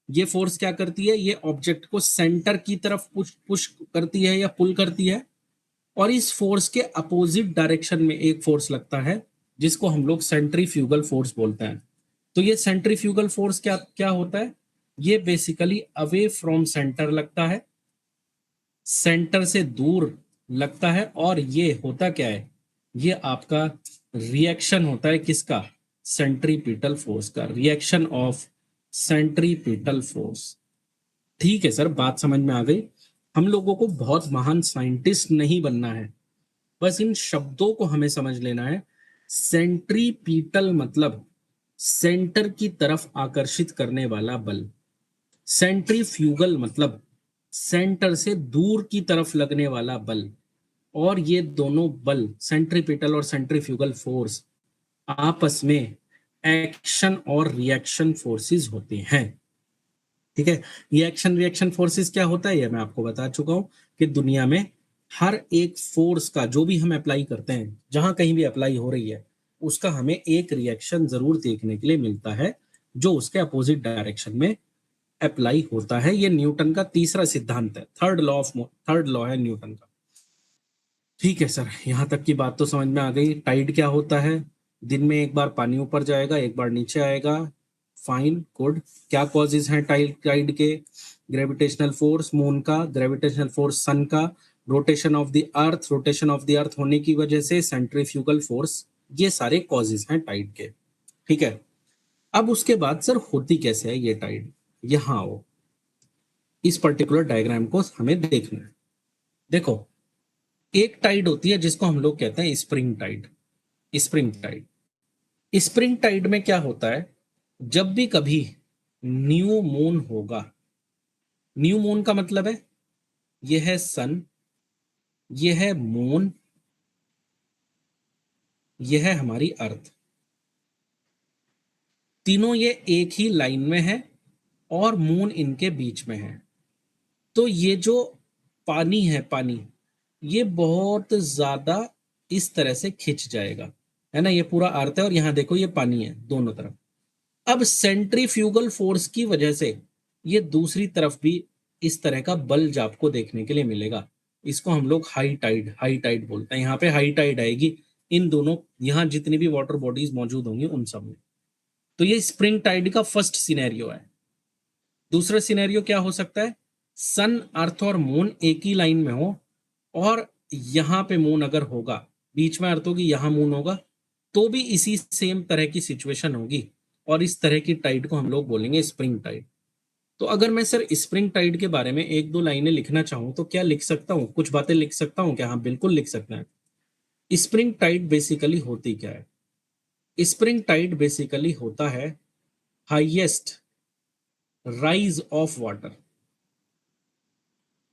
ये फोर्स क्या करती है, ये ऑब्जेक्ट को सेंटर की तरफ पुश पुश करती है या पुल करती है, और इस फोर्स के अपोजिट डायरेक्शन में एक फोर्स लगता है जिसको हम लोग सेंट्रीफ्यूगल फोर्स बोलते हैं। तो ये सेंट्रीफ्यूगल फोर्स क्या क्या होता है, ये बेसिकली अवे फ्रॉम सेंटर लगता है, सेंटर से दूर लगता है, और ये होता क्या है, ये आपका रिएक्शन होता है किसका, सेंट्रीपिटल फोर्स का, रिएक्शन ऑफ सेंट्रीपिटल फोर्स। ठीक है सर, बात समझ में आ गई। हम लोगों को बहुत महान साइंटिस्ट नहीं बनना है, बस इन शब्दों को हमें समझ लेना है। सेंट्रीपिटल मतलब सेंटर की तरफ आकर्षित करने वाला बल, सेंट्रीफ्यूगल मतलब सेंटर से दूर की तरफ लगने वाला बल, और ये दोनों बल सेंट्रीपिटल और सेंट्रीफ्यूगल फोर्स आपस में एक्शन और रिएक्शन फोर्सेस होते हैं। ठीक है, ये एक्शन रिएक्शन फोर्सेस क्या होता है, ये मैं आपको बता चुका हूं कि दुनिया में हर एक फोर्स का जो भी हम अप्लाई करते हैं, जहां कहीं भी अप्लाई हो रही है, उसका हमें एक रिएक्शन जरूर देखने के लिए मिलता है जो उसके अपोजिट डायरेक्शन में अप्लाई होता है। ये न्यूटन का तीसरा सिद्धांत है, थर्ड लॉ है न्यूटन का। ठीक है सर, यहाँ तक की बात तो समझ में आ गई। टाइड क्या होता है, दिन में एक बार पानी ऊपर जाएगा, एक बार नीचे आएगा। Fine, good. क्या कॉजेज हैं टाइड के, ग्रेविटेशनल फोर्स मून का, ग्रेविटेशनल फोर्स सन का, रोटेशन ऑफ द अर्थ होने की वजह से सेंट्रीफ्यूगल फोर्स, ये सारे कॉजेज हैं टाइड के। ठीक है, अब उसके बाद सर होती कैसे है ये टाइड, यहाँ आओ, इस पर्टिकुलर डायग्राम को हमें देखना है। देखो, एक टाइड होती है जिसको हम लोग कहते हैं spring tide. Spring tide, spring tide में क्या होता है, जब भी कभी न्यू मून होगा, न्यू मून का मतलब है ये है सन, ये है मून, ये है हमारी अर्थ, तीनों ये एक ही लाइन में है और मून इनके बीच में है। तो ये जो पानी है, पानी ये बहुत ज्यादा इस तरह से खिंच जाएगा, है ना, ये पूरा अर्थ है और यहाँ देखो ये पानी है दोनों तरफ। अब सेंट्रीफ्यूगल फोर्स की वजह से ये दूसरी तरफ भी इस तरह का बल्ज आपको देखने के लिए मिलेगा। इसको हम लोग हाई टाइड बोलते हैं। यहाँ पे हाई टाइड आएगी इन दोनों, यहाँ जितनी भी वाटर बॉडीज मौजूद होंगी उन सब में। तो ये स्प्रिंग टाइड का फर्स्ट सिनेरियो है। दूसरा सिनेरियो क्या हो सकता है, सन, अर्थ और मून एक ही लाइन में हो, और यहाँ पे मून अगर होगा, बीच में अर्थ होगी, यहाँ मून होगा, तो भी इसी सेम तरह की सिचुएशन होगी, और इस तरह की टाइड को हम लोग बोलेंगे स्प्रिंग टाइड। तो अगर मैं सर स्प्रिंग टाइड के बारे में एक दो लाइनें लिखना चाहूं तो क्या लिख सकता हूँ, कुछ बातें लिख सकता हूँ क्या? हाँ बिल्कुल लिख सकते हैं। स्प्रिंग टाइड बेसिकली होती क्या है, स्प्रिंग टाइड बेसिकली होता है हाईएस्ट राइज ऑफ वाटर,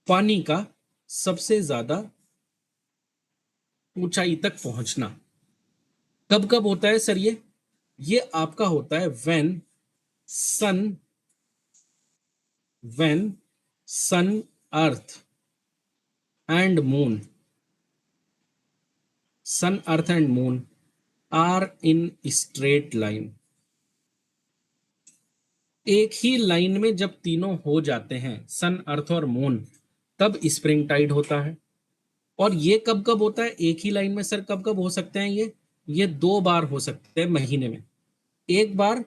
पानी का सबसे ज्यादा ऊंचाई तक पहुंचना। कब कब होता है सर ये आपका होता है sun when sun, earth and moon, sun earth and moon are in straight line. एक ही लाइन में जब तीनों हो जाते हैं, सन अर्थ और मून, तब स्प्रिंग टाइड होता है। और ये कब कब होता है एक ही लाइन में सर, कब कब हो सकते हैं ये दो बार हो सकते हैं महीने में। एक बार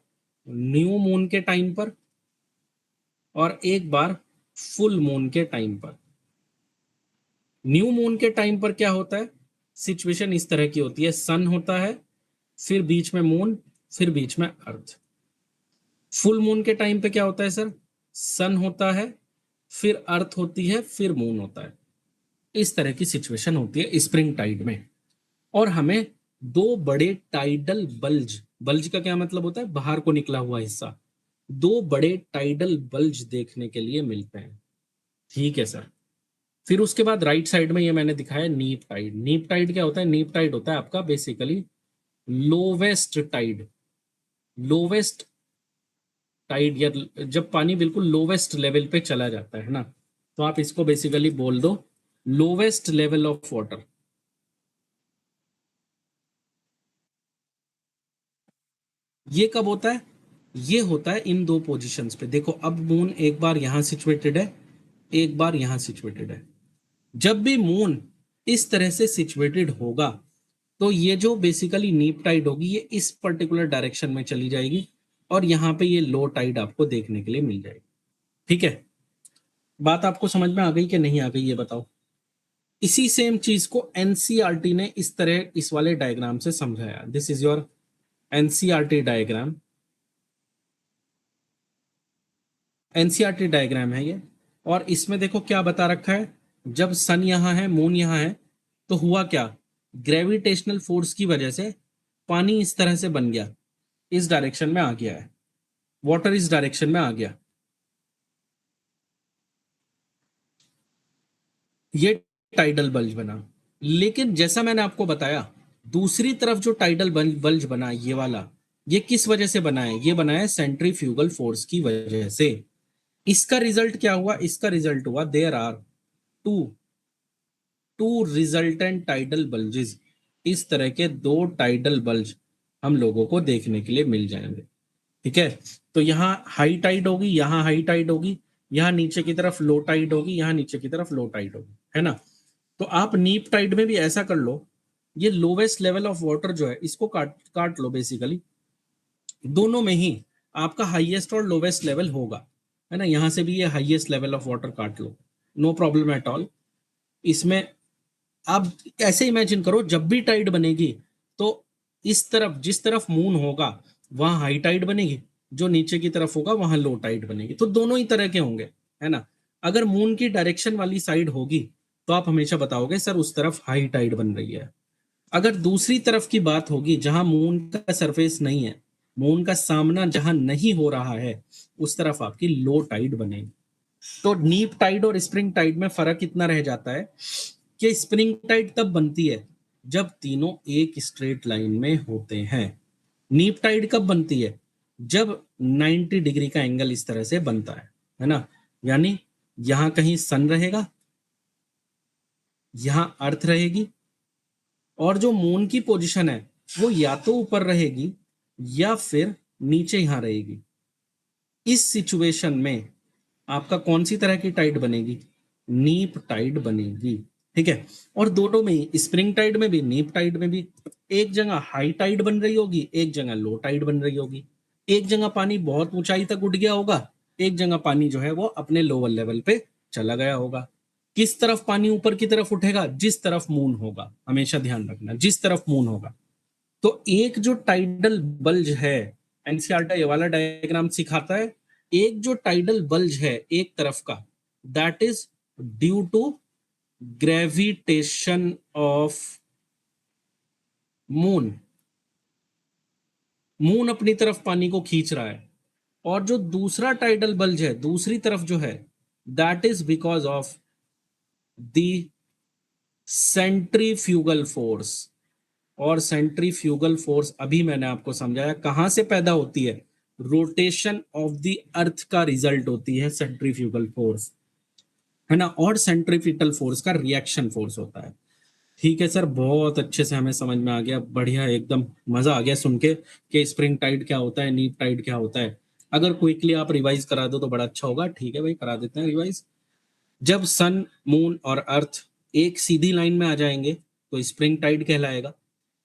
न्यू मून के टाइम पर, और एक बार फुल मून के टाइम पर। न्यू मून के टाइम पर क्या होता है, सिचुएशन इस तरह की होती है, सन होता है, फिर बीच में मून, फिर बीच में अर्थ। फुल मून के टाइम पे क्या होता है सर, सन होता है, फिर अर्थ होती है, फिर मून होता है। इस तरह की सिचुएशन होती है स्प्रिंग टाइड में। और हमें दो बड़े टाइडल बल्ज, बल्ज का क्या मतलब होता है, बाहर को निकला हुआ हिस्सा, दो बड़े टाइडल बल्ज देखने के लिए मिलते हैं। ठीक है सर। फिर उसके बाद राइट साइड में ये मैंने दिखाया नीप टाइड। नीप टाइड क्या होता है, नीप टाइड होता है आपका basically lowest tide. Lowest tide या जब पानी बिल्कुल लोवेस्ट लेवल पे चला जाता है ना, तो आप इसको बेसिकली बोल दो लोवेस्ट लेवल ऑफ वाटर। ये कब होता है, ये होता है इन दो पोजीशंस पे। देखो अब मून एक बार यहां सिचुएटेड है, एक बार यहां सिचुएटेड है। जब भी मून इस तरह से सिचुएटेड होगा तो ये जो बेसिकली नीप टाइड होगी ये इस पर्टिकुलर डायरेक्शन में चली जाएगी और यहाँ पे ये लो टाइड आपको देखने के लिए मिल जाएगी। ठीक है, बात आपको समझ में आ गई कि नहीं आ गई ये बताओ। इसी सेम चीज को एनसीईआरटी ने इस तरह इस वाले डायग्राम से समझाया। This is your NCERT diagram. NCERT diagram है ये। और इसमें देखो क्या बता रखा है, जब सन यहां है मून यहां है तो हुआ क्या, ग्रेविटेशनल फोर्स की वजह से पानी इस तरह से बन गया, इस डायरेक्शन में आ गया है, वाटर इस डायरेक्शन में आ गया, ये टाइडल बल्ज बना। लेकिन जैसा मैंने आपको बताया दूसरी तरफ जो टाइडल बल्ज बना ये वाला, ये किस वजह से बना है, ये बना है सेंट्रीफ्यूगल फोर्स की वजह से। इसका रिजल्ट क्या हुआ, इसका रिजल्ट हुआ there are two two resultant tidal bulges. इस तरह के दो टाइडल बल्ज हम लोगों को देखने के लिए मिल जाएंगे। ठीक है, तो यहाँ हाई टाइड होगी, यहाँ हाई टाइड होगी, यहाँ नीचे की तरफ लो टाइड होगी, यहाँ नीचे की तरफ लो टाइड होगी, है ना। तो आप नीप टाइड में भी ऐसा कर लो, ये लोवेस्ट लेवल ऑफ वाटर जो है इसको काट काट लो बेसिकली, दोनों में ही आपका हाईएस्ट और लोवेस्ट लेवल होगा, है ना। यहाँ से भी ये हाईएस्ट लेवल ऑफ वाटर काट लो, नो प्रॉब्लम एट ऑल। इसमें आप ऐसे इमेजिन करो जब भी टाइड बनेगी तो इस तरफ जिस तरफ मून होगा वहां हाई टाइड बनेगी, जो नीचे की तरफ होगा वहां लो टाइड बनेगी, तो दोनों ही तरह के होंगे, है ना। अगर मून की डायरेक्शन वाली साइड होगी तो आप हमेशा बताओगे सर उस तरफ हाई टाइड बन रही है। अगर दूसरी तरफ की बात होगी जहां मून का सरफेस नहीं है, मून का सामना जहां नहीं हो रहा है, उस तरफ आपकी लो टाइड बनेगी। तो नीप टाइड और स्प्रिंग टाइड में फर्क इतना रह जाता है कि स्प्रिंग टाइड तब बनती है जब तीनों एक स्ट्रेट लाइन में होते हैं। नीप टाइड कब बनती है, जब 90 डिग्री का एंगल इस तरह से बनता है ना। यानी यहां कहीं सन रहेगा, यहां अर्थ रहेगी, और जो मून की पोजीशन है वो या तो ऊपर रहेगी या फिर नीचे यहां रहेगी। इस सिचुएशन में आपका कौन सी तरह की टाइड बनेगी, नीप टाइड बनेगी। ठीक है, और दोनों में ही स्प्रिंग टाइड में भी नीप टाइड में भी एक जगह हाई टाइड बन रही होगी, एक जगह लो टाइड बन रही होगी। एक जगह पानी बहुत ऊंचाई तक उठ गया होगा, एक जगह पानी जो है वो अपने लोअर लेवल पे चला गया होगा। किस तरफ पानी ऊपर की तरफ उठेगा, जिस तरफ मून होगा, हमेशा ध्यान रखना जिस तरफ मून होगा। तो एक जो टाइडल बल्ज है, एनसीईआरटी ये वाला डायग्राम सिखाता है, एक जो टाइडल बल्ज है एक तरफ का, that is due to gravitation of moon. Moon अपनी तरफ पानी को खींच रहा है। और जो दूसरा टाइडल बल्ज है दूसरी तरफ जो है, that is because of the centrifugal force. और सेंट्रीफ्यूगल फोर्स अभी मैंने आपको समझाया कहां से पैदा होती है, रोटेशन ऑफ द अर्थ का रिजल्ट होती है सेंट्रीफ्यूगल फोर्स, है ना। और सेंट्रीपिटल फोर्स का रिएक्शन फोर्स होता है। ठीक है सर, बहुत अच्छे से हमें समझ में आ गया, बढ़िया, एकदम मजा आ गया सुन के कि स्प्रिंग टाइड क्या होता है, नीप टाइड क्या होता है। अगर क्विकली आप रिवाइज करा दो तो बड़ा अच्छा होगा। ठीक है भाई, करा देते हैं रिवाइज। जब सन मून और अर्थ एक सीधी लाइन में आ जाएंगे तो स्प्रिंग टाइड कहलाएगा।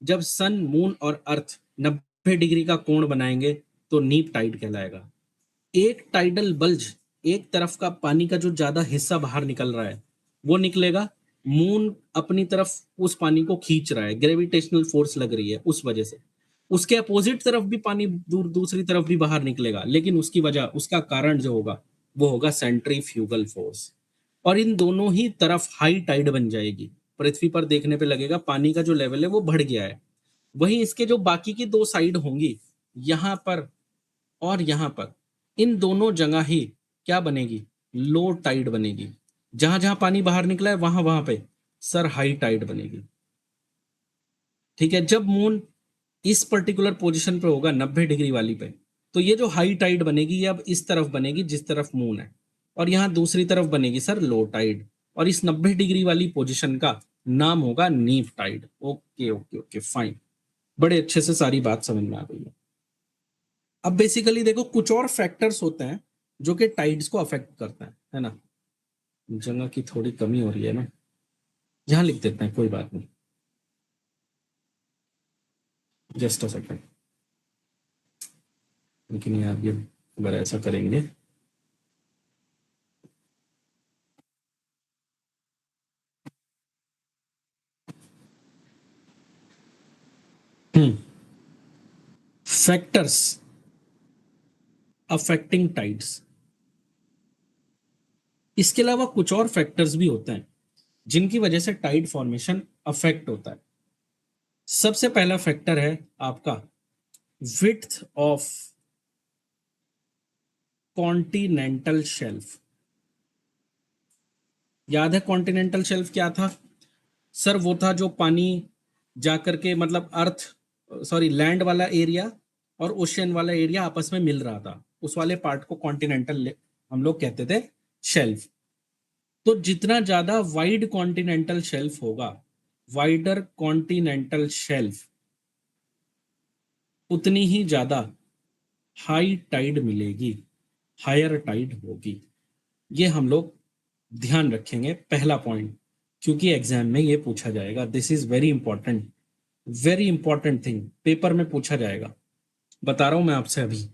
जब सन मून और अर्थ 90 डिग्री का कोण बनाएंगे तो नीप टाइड कहलाएगा। एक टाइडल बल्ज, एक तरफ का पानी का जो ज्यादा हिस्सा बाहर निकल रहा है वो निकलेगा, मून अपनी तरफ उस पानी को खींच रहा है, ग्रेविटेशनल फोर्स लग रही है उस वजह से। उसके अपोजिट तरफ भी पानी दूसरी तरफ भी बाहर निकलेगा, लेकिन उसकी वजह उसका कारण जो होगा वो होगा सेंट्रीफ्यूगल फोर्स। और इन दोनों ही तरफ हाई टाइड बन जाएगी। पृथ्वी पर देखने पे लगेगा पानी का जो लेवल है वो बढ़ गया है। वहीं इसके जो बाकी की दो साइड होंगी, यहां पर और यहां पर, इन दोनों जगह ही क्या बनेगी, लो टाइड बनेगी। जहां जहां पानी बाहर निकला है वहां वहां पे सर हाई टाइड बनेगी। ठीक है, जब मून इस पर्टिकुलर पोजीशन पे होगा 90 डिग्री वाली पे, तो ये जो हाई टाइड बनेगी ये अब इस तरफ बनेगी जिस तरफ मून है, और यहाँ दूसरी तरफ बनेगी सर लो टाइड, और इस 90 डिग्री वाली पोजीशन का नाम होगा neap tide. Okay okay okay fine, बड़े अच्छे से सारी बात समझ में आ गई है। अब बेसिकली देखो कुछ और फैक्टर्स होते हैं जो कि टाइड्स को अफेक्ट करते हैं, है ना। जगह की थोड़ी कमी हो रही है ना, यहाँ लिख देते हैं, कोई बात नहीं, जस्ट अ सेकेंड। लेकिन यार ये अगर ऐसा करेंगे, फैक्टर्स अफेक्टिंग टाइड्स, इसके अलावा कुछ और फैक्टर्स भी होते हैं जिनकी वजह से टाइड फॉर्मेशन अफेक्ट होता है। सबसे पहला फैक्टर है आपका विड्थ ऑफ कॉन्टिनेंटल शेल्फ। याद है कॉन्टिनेंटल शेल्फ क्या था सर? वो था जो पानी जाकर के मतलब अर्थ, सॉरी लैंड वाला एरिया और ओशियन वाला एरिया आपस में मिल रहा था, उस वाले पार्ट को कॉन्टिनेंटल हम लोग कहते थे शेल्फ। तो जितना ज्यादा वाइड कॉन्टिनेंटल शेल्फ होगा, वाइडर कॉन्टिनेंटल शेल्फ, उतनी ही ज्यादा हाई टाइड मिलेगी, हायर टाइड होगी। ये हम लोग ध्यान रखेंगे, पहला पॉइंट, क्योंकि एग्जाम में ये पूछा जाएगा। This is very important thing, paper में पूछा जाएगा, बता रहा हूं मैं आपसे अभी।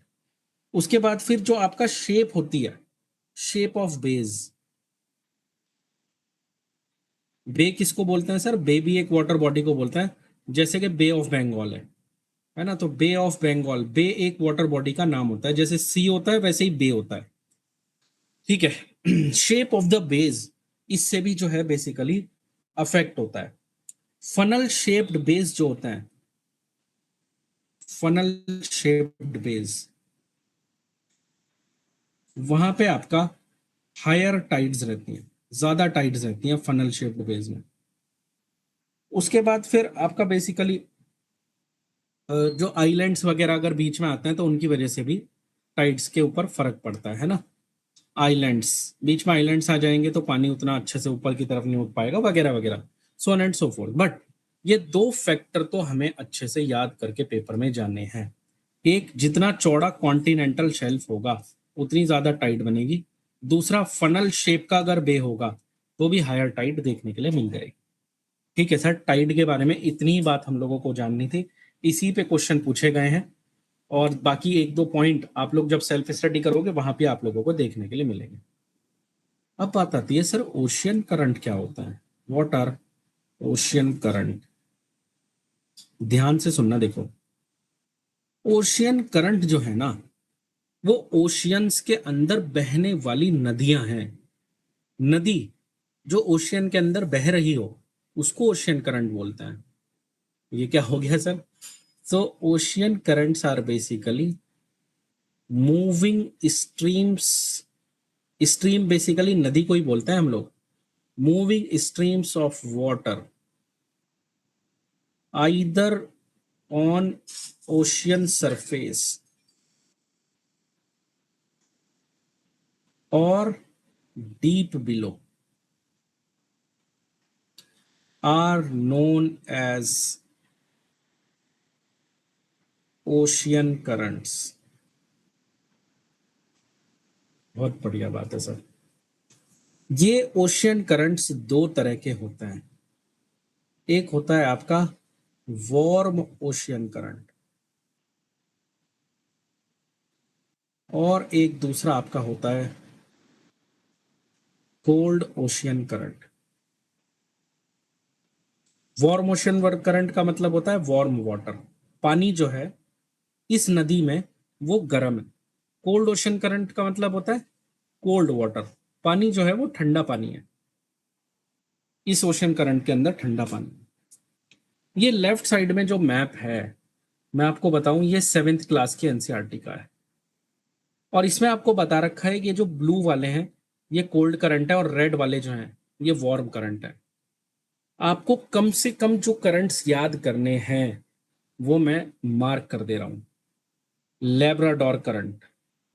उसके बाद फिर जो आपका शेप होती है, शेप ऑफ बेज, बे किसको बोलते हैं सर? बे भी एक वाटर बॉडी को बोलता है, जैसे कि बे ऑफ बंगाल है ना। तो बे ऑफ बंगाल, बे एक वाटर बॉडी का नाम होता है, जैसे सी होता है वैसे ही बे होता है। ठीक है, शेप ऑफ द बेस इससे भी जो है बेसिकली अफेक्ट होता है। फनल शेप्ड बेस जो होता है, फनल शेप्ड बेस, वहां पे आपका हायर टाइड्स रहती हैं, ज्यादा टाइड्स रहती हैं फनल शेप्ड बेस में। उसके बाद फिर आपका बेसिकली जो आइलैंड्स वगैरह अगर बीच में आते हैं तो उनकी वजह से भी टाइड्स के ऊपर फर्क पड़ता है ना। आइलैंड्स, बीच में आइलैंड्स आ जाएंगे तो पानी उतना अच्छे से ऊपर की तरफ नहीं उठ पाएगा, वगैरह वगैरह, so on and so fourth. But ये दो फैक्टर तो हमें अच्छे से याद करके पेपर में जानने हैं। एक, जितना चौड़ा कॉन्टिनेंटल शेल्फ होगा उतनी ज्यादा टाइट बनेगी। दूसरा, फनल शेप का अगर बे होगा तो भी हायर टाइट देखने के लिए मिल जाएगी। ठीक है सर, टाइड के बारे में इतनी ही बात हम लोगों को जाननी थी, इसी पे क्वेश्चन पूछे गए हैं, और बाकी एक दो पॉइंट आप लोग जब सेल्फ स्टडी करोगे वहां पे आप लोगों को देखने के लिए मिलेंगे। अब बात आती है सर ओशियन करंट क्या होता है, व्हाट आर ओशियन करंट। ध्यान से सुनना, देखो ओशियन करंट जो है ना, वो ओशियंस के अंदर बहने वाली नदियां हैं। नदी जो ओशियन के अंदर बह रही हो उसको ओशियन करंट बोलते हैं। ये क्या हो गया sir? So ocean currents are basically moving streams, stream basically नदी को ही बोलते हैं हम लोग, moving streams of water either on ocean surface और deep below are known as ocean currents. बहुत बढ़िया बात है सर। ये ओशियन करंट्स दो तरह के होते हैं, एक होता है आपका वार्म ओशियन करंट, और एक दूसरा आपका होता है cold ocean current. Warm ocean current का मतलब होता है वार्म वाटर, पानी जो है इस नदी में वो गर्म है। कोल्ड ओशन करंट का मतलब होता है कोल्ड वाटर, पानी जो है वो ठंडा पानी है, इस ओशन करंट के अंदर ठंडा पानी। ये लेफ्ट साइड में जो मैप है, मैं आपको बताऊं, ये 7th क्लास के एनसीईआरटी का है, और इसमें आपको बता रखा है कि ये जो ब्लू वाले हैं ये कोल्ड करंट है, और रेड वाले जो हैं ये वार्म करंट है। आपको कम से कम जो करंट्स याद करने हैं वो मैं मार्क कर दे रहा हूं। लेब्राडोर करंट,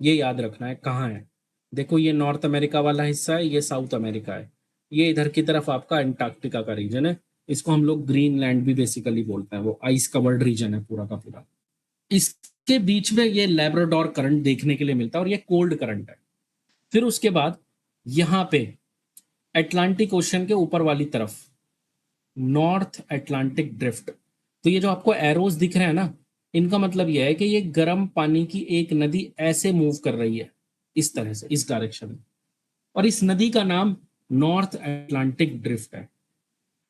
ये याद रखना है कहाँ है। देखो ये नॉर्थ अमेरिका वाला हिस्सा है, ये साउथ अमेरिका है, ये इधर की तरफ आपका अंटार्कटिका का रीजन है। इसको हम लोग ग्रीनलैंड भी बेसिकली बोलते हैं, वो आइस कवर्ड रीजन है पूरा का पूरा। इसके बीच में ये लेब्राडोर करंट देखने के लिए मिलता है, और ये कोल्ड करंट है। फिर उसके बाद यहाँ पे अटलांटिक ओशन के ऊपर वाली तरफ नॉर्थ अटलांटिक ड्रिफ्ट। तो ये जो आपको एरोज दिख रहे हैं ना, इनका मतलब यह है कि ये गर्म पानी की एक नदी ऐसे मूव कर रही है, इस तरह से, इस डायरेक्शन में, और इस नदी का नाम नॉर्थ अटलांटिक ड्रिफ्ट है।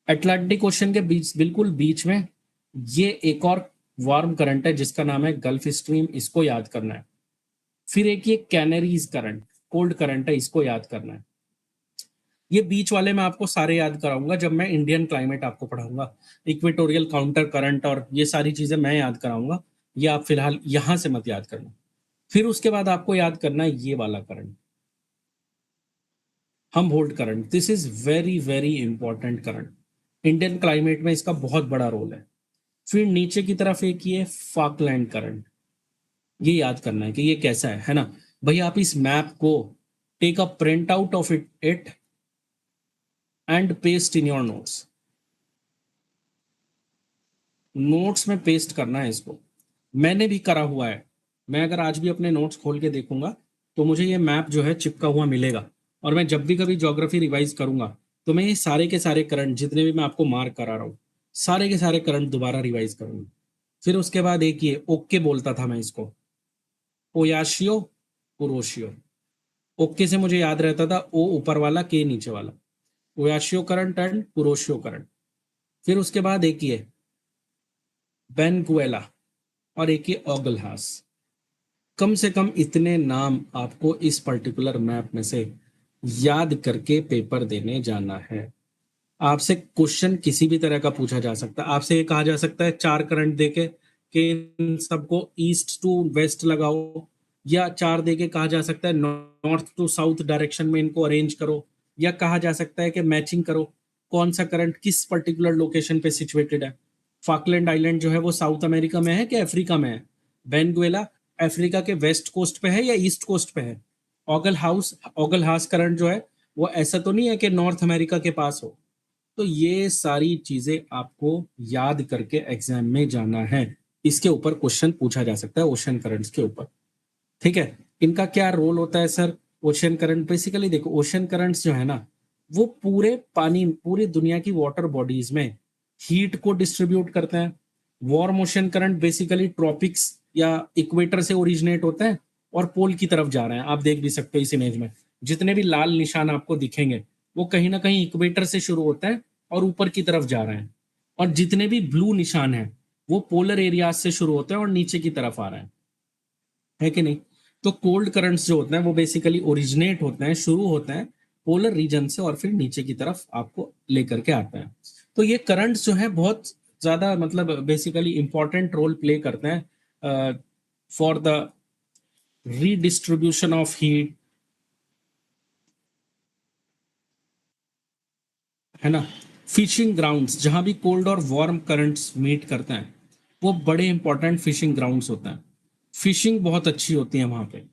अटलांटिक ओशन के बीच, बिल्कुल बीच में, ये एक और वार्म करंट है जिसका नाम है गल्फ स्ट्रीम, इसको याद करना है। फिर एक ये कैनरीज करंट, कोल्ड करंट है, इसको याद करना है। ये बीच वाले मैं आपको सारे याद कराऊंगा जब मैं इंडियन क्लाइमेट आपको पढ़ाऊंगा, इक्वेटोरियल काउंटर करंट और ये सारी चीजें मैं याद कराऊंगा। ये आप फिलहाल यहां से मत याद करना। फिर उसके बाद आपको याद करना है ये वाला करंट, हम hold current. This is very very important current, Indian climate में इसका बहुत बड़ा रोल है। फिर नीचे की तरफ एक ये फाकलैंड करंट, ये याद करना है कि ये कैसा है ना। भैया आप इस मैप को take a print out of it and paste in your notes. Notes में पेस्ट करना है इसको, मैंने भी करा हुआ है। मैं अगर आज भी अपने नोट्स खोल के देखूंगा तो मुझे ये मैप जो है चिपका हुआ मिलेगा, और मैं जब भी कभी ज्योग्राफी रिवाइज करूंगा तो मैं ये सारे के सारे करंट जितने भी मैं आपको मार्क करा रहा हूँ, सारे के सारे करंट दोबारा रिवाइज करूंगा। फिर उसके बाद एक ये ओके बोलता था मैं इसको, ओयाशियो कुरोशियो। ओके से मुझे याद रहता था ओ ऊपर वाला के नीचे वाला, Oyashio current and Kuroshio current. फिर उसके बाद एक ये बेनगुएला, और एक ये ऑगलहास। कम से कम इतने नाम आपको इस पर्टिकुलर मैप में से याद करके पेपर देने जाना है। आपसे क्वेश्चन किसी भी तरह का पूछा जा सकता है, आपसे ये कहा जा सकता है 4 करंट देके कि इन सबको ईस्ट टू वेस्ट लगाओ, या 4 देके कहा जा सकता है नॉर्थ टू साउथ डायरेक्शन में इनको अरेंज करो, या कहा जा सकता है कि मैचिंग करो कौन सा करंट किस पर्टिकुलर लोकेशन पे सिचुएटेड है। फाकलैंड आइलैंड जो है वो साउथ अमेरिका में है कि अफ्रीका में है? वेनेजुएला अफ्रीका के वेस्ट कोस्ट पे है या ईस्ट कोस्ट पे है? ऑगल हाउस करंट जो है वो ऐसा तो नहीं है कि नॉर्थ अमेरिका के पास हो। तो ये सारी चीजें आपको याद करके एग्जाम में जाना है। इसके ऊपर क्वेश्चन पूछा जा सकता है ओशन करंट्स के ऊपर, ठीक है। इनका क्या रोल होता है सर? ओशन करंट बेसिकली देखो, ओशन करंट्स जो है ना वो पूरे पानी, पूरी दुनिया की वाटर बॉडीज में हीट को डिस्ट्रीब्यूट करते हैं। Warm ocean current basically tropics या इक्वेटर से ओरिजिनेट होता है और पोल की तरफ जा रहे हैं। आप देख भी सकते हो इस इमेज में, जितने भी लाल निशान आपको दिखेंगे वो कहीं ना कहीं इक्वेटर से शुरू होता है और ऊपर की तरफ जा रहे हैं, और जितने भी ब्लू निशान हैं वो पोलर एरियाज से शुरू होते हैं और नीचे की तरफ आ रहे हैं, है कि नहीं? तो कोल्ड करंट्स जो होते हैं वो बेसिकली ओरिजिनेट होते हैं, शुरू होते हैं पोलर रीजन से और फिर नीचे की तरफ आपको लेकर के आते हैं। तो ये करंट्स जो है बहुत ज्यादा मतलब बेसिकली इंपॉर्टेंट रोल प्ले करते हैं for the redistribution of heat, है ना। फिशिंग ग्राउंड्स जहां भी कोल्ड और वार्म करंट्स मीट करते हैं वो बड़े इंपॉर्टेंट फिशिंग ग्राउंड्स होते हैं। फिशिंग बहुत अच्छी होती है वहां पे।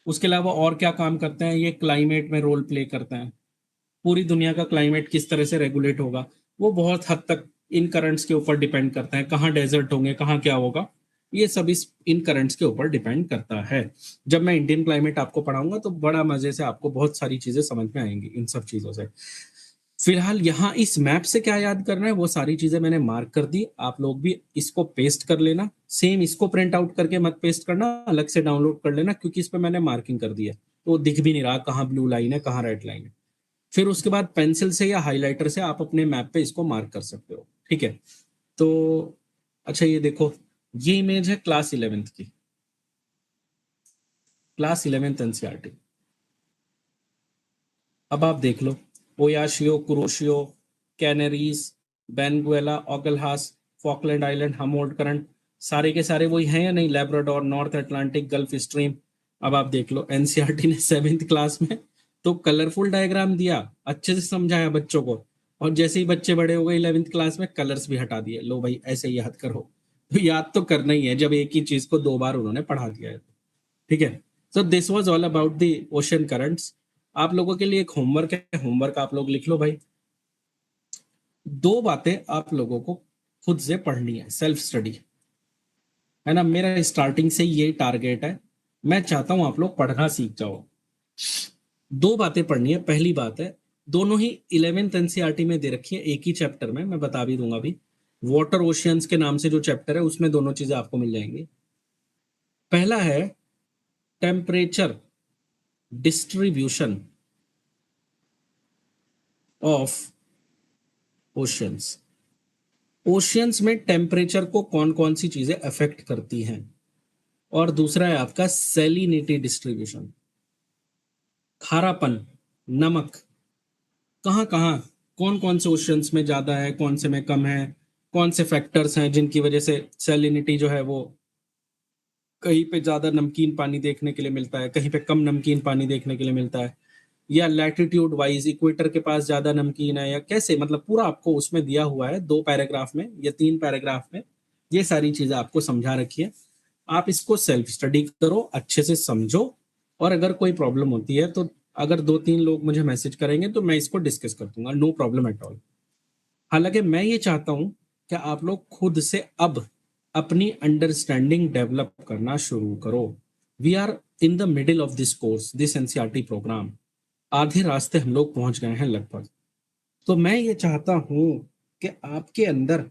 उसके अलावा और क्या काम करते हैं, ये क्लाइमेट में रोल प्ले करते हैं। पूरी दुनिया का क्लाइमेट किस तरह से रेगुलेट होगा वो बहुत हद तक इन करंट्स के ऊपर डिपेंड करता है। कहाँ डेजर्ट होंगे, कहाँ क्या होगा, ये सब इस इन करंट्स के ऊपर डिपेंड करता है। जब मैं इंडियन क्लाइमेट आपको पढ़ाऊंगा तो बड़ा मजे से आपको बहुत सारी चीजें समझ में आएंगी इन सब चीजों से। फिलहाल यहाँ इस मैप से क्या याद करना है वो सारी चीजें मैंने मार्क कर दी, आप लोग भी इसको पेस्ट कर लेना। सेम इसको प्रिंट आउट करके मत पेस्ट करना, अलग से डाउनलोड कर लेना, क्योंकि इस पे मैंने मार्किंग कर दी है तो दिख भी नहीं रहा कहाँ ब्लू लाइन है कहाँ रेड लाइन है। फिर उसके बाद पेंसिल से या हाइलाइटर से आप अपने मैप पे इसको मार्क कर सकते हो, ठीक है। तो अच्छा ये देखो, ये इमेज है क्लास 11th की, क्लास 11th एनसीईआरटी। अब आप देख लो, Oyashio, Kuroshio, Canaries, Benguela, Agulhas, Falkland island, Humboldt current, सारे के सारे वही हैं या नहीं, Labrador, North Atlantic, Gulf Stream. अब आप देख लो, एनसीईआरटी ने 7th क्लास में तो कलरफुल डायग्राम दिया, अच्छे से समझाया बच्चों को, और जैसे ही बच्चे बड़े हो गए 11th क्लास में, कलर्स भी हटा दिए, लो भाई ऐसे ही याद करो। तो याद तो करना ही है जब एक ही चीज को 2 बार उन्होंने पढ़ा दिया है। ठीक है। So this was all about the ocean currents. आप लोगों के लिए एक होमवर्क है, होमवर्क आप लोग लिख लो भाई। 2 बातें आप लोगों को खुद से पढ़नी है, सेल्फ स्टडी, है ना। मेरा स्टार्टिंग से ये टारगेट है, मैं चाहता हूं आप लोग पढ़ना सीख जाओ। 2 बातें पढ़नी है। पहली बात है, दोनों ही 11th एनसीईआरटी में दे रखी है, एक ही चैप्टर में, मैं बता भी दूंगा अभी। वाटर ओशियंस के नाम से जो चैप्टर है उसमें दोनों चीजें आपको मिल जाएंगी। पहला है temperature distribution of oceans. Oceans में टेम्परेचर को कौन कौन सी चीजें अफेक्ट करती हैं। और दूसरा है आपका सैलिनिटी डिस्ट्रीब्यूशन, खारापन, नमक, कहाँ कहाँ, कौन कौन से ओशियंस में ज्यादा है, कौन से में कम है, कौन से फैक्टर्स हैं जिनकी वजह से सैलिनिटी जो है वो, कहीं पे ज्यादा नमकीन पानी देखने के लिए मिलता है, कहीं पे कम नमकीन पानी देखने के लिए मिलता है, या लैटिट्यूड वाइज इक्वेटर के पास ज्यादा नमकीन है, या कैसे, मतलब पूरा आपको उसमें दिया हुआ है 2 पैराग्राफ में या 3 पैराग्राफ में, ये सारी चीजें आपको समझा रखी है। आप इसको सेल्फ स्टडी करो, अच्छे से समझो, और अगर कोई प्रॉब्लम होती है तो अगर 2-3 लोग मुझे मैसेज करेंगे तो मैं इसको डिस्कस कर दूंगा, नो प्रॉब्लम एट ऑल। हालांकि मैं ये चाहता हूं कि आप लोग खुद से अब अपनी अंडरस्टैंडिंग डेवलप करना शुरू करो। We are in the middle of this course, this NCERT program, आधे रास्ते हम लोग पहुंच गए हैं लगभग। तो मैं ये चाहता हूं कि आपके अंदर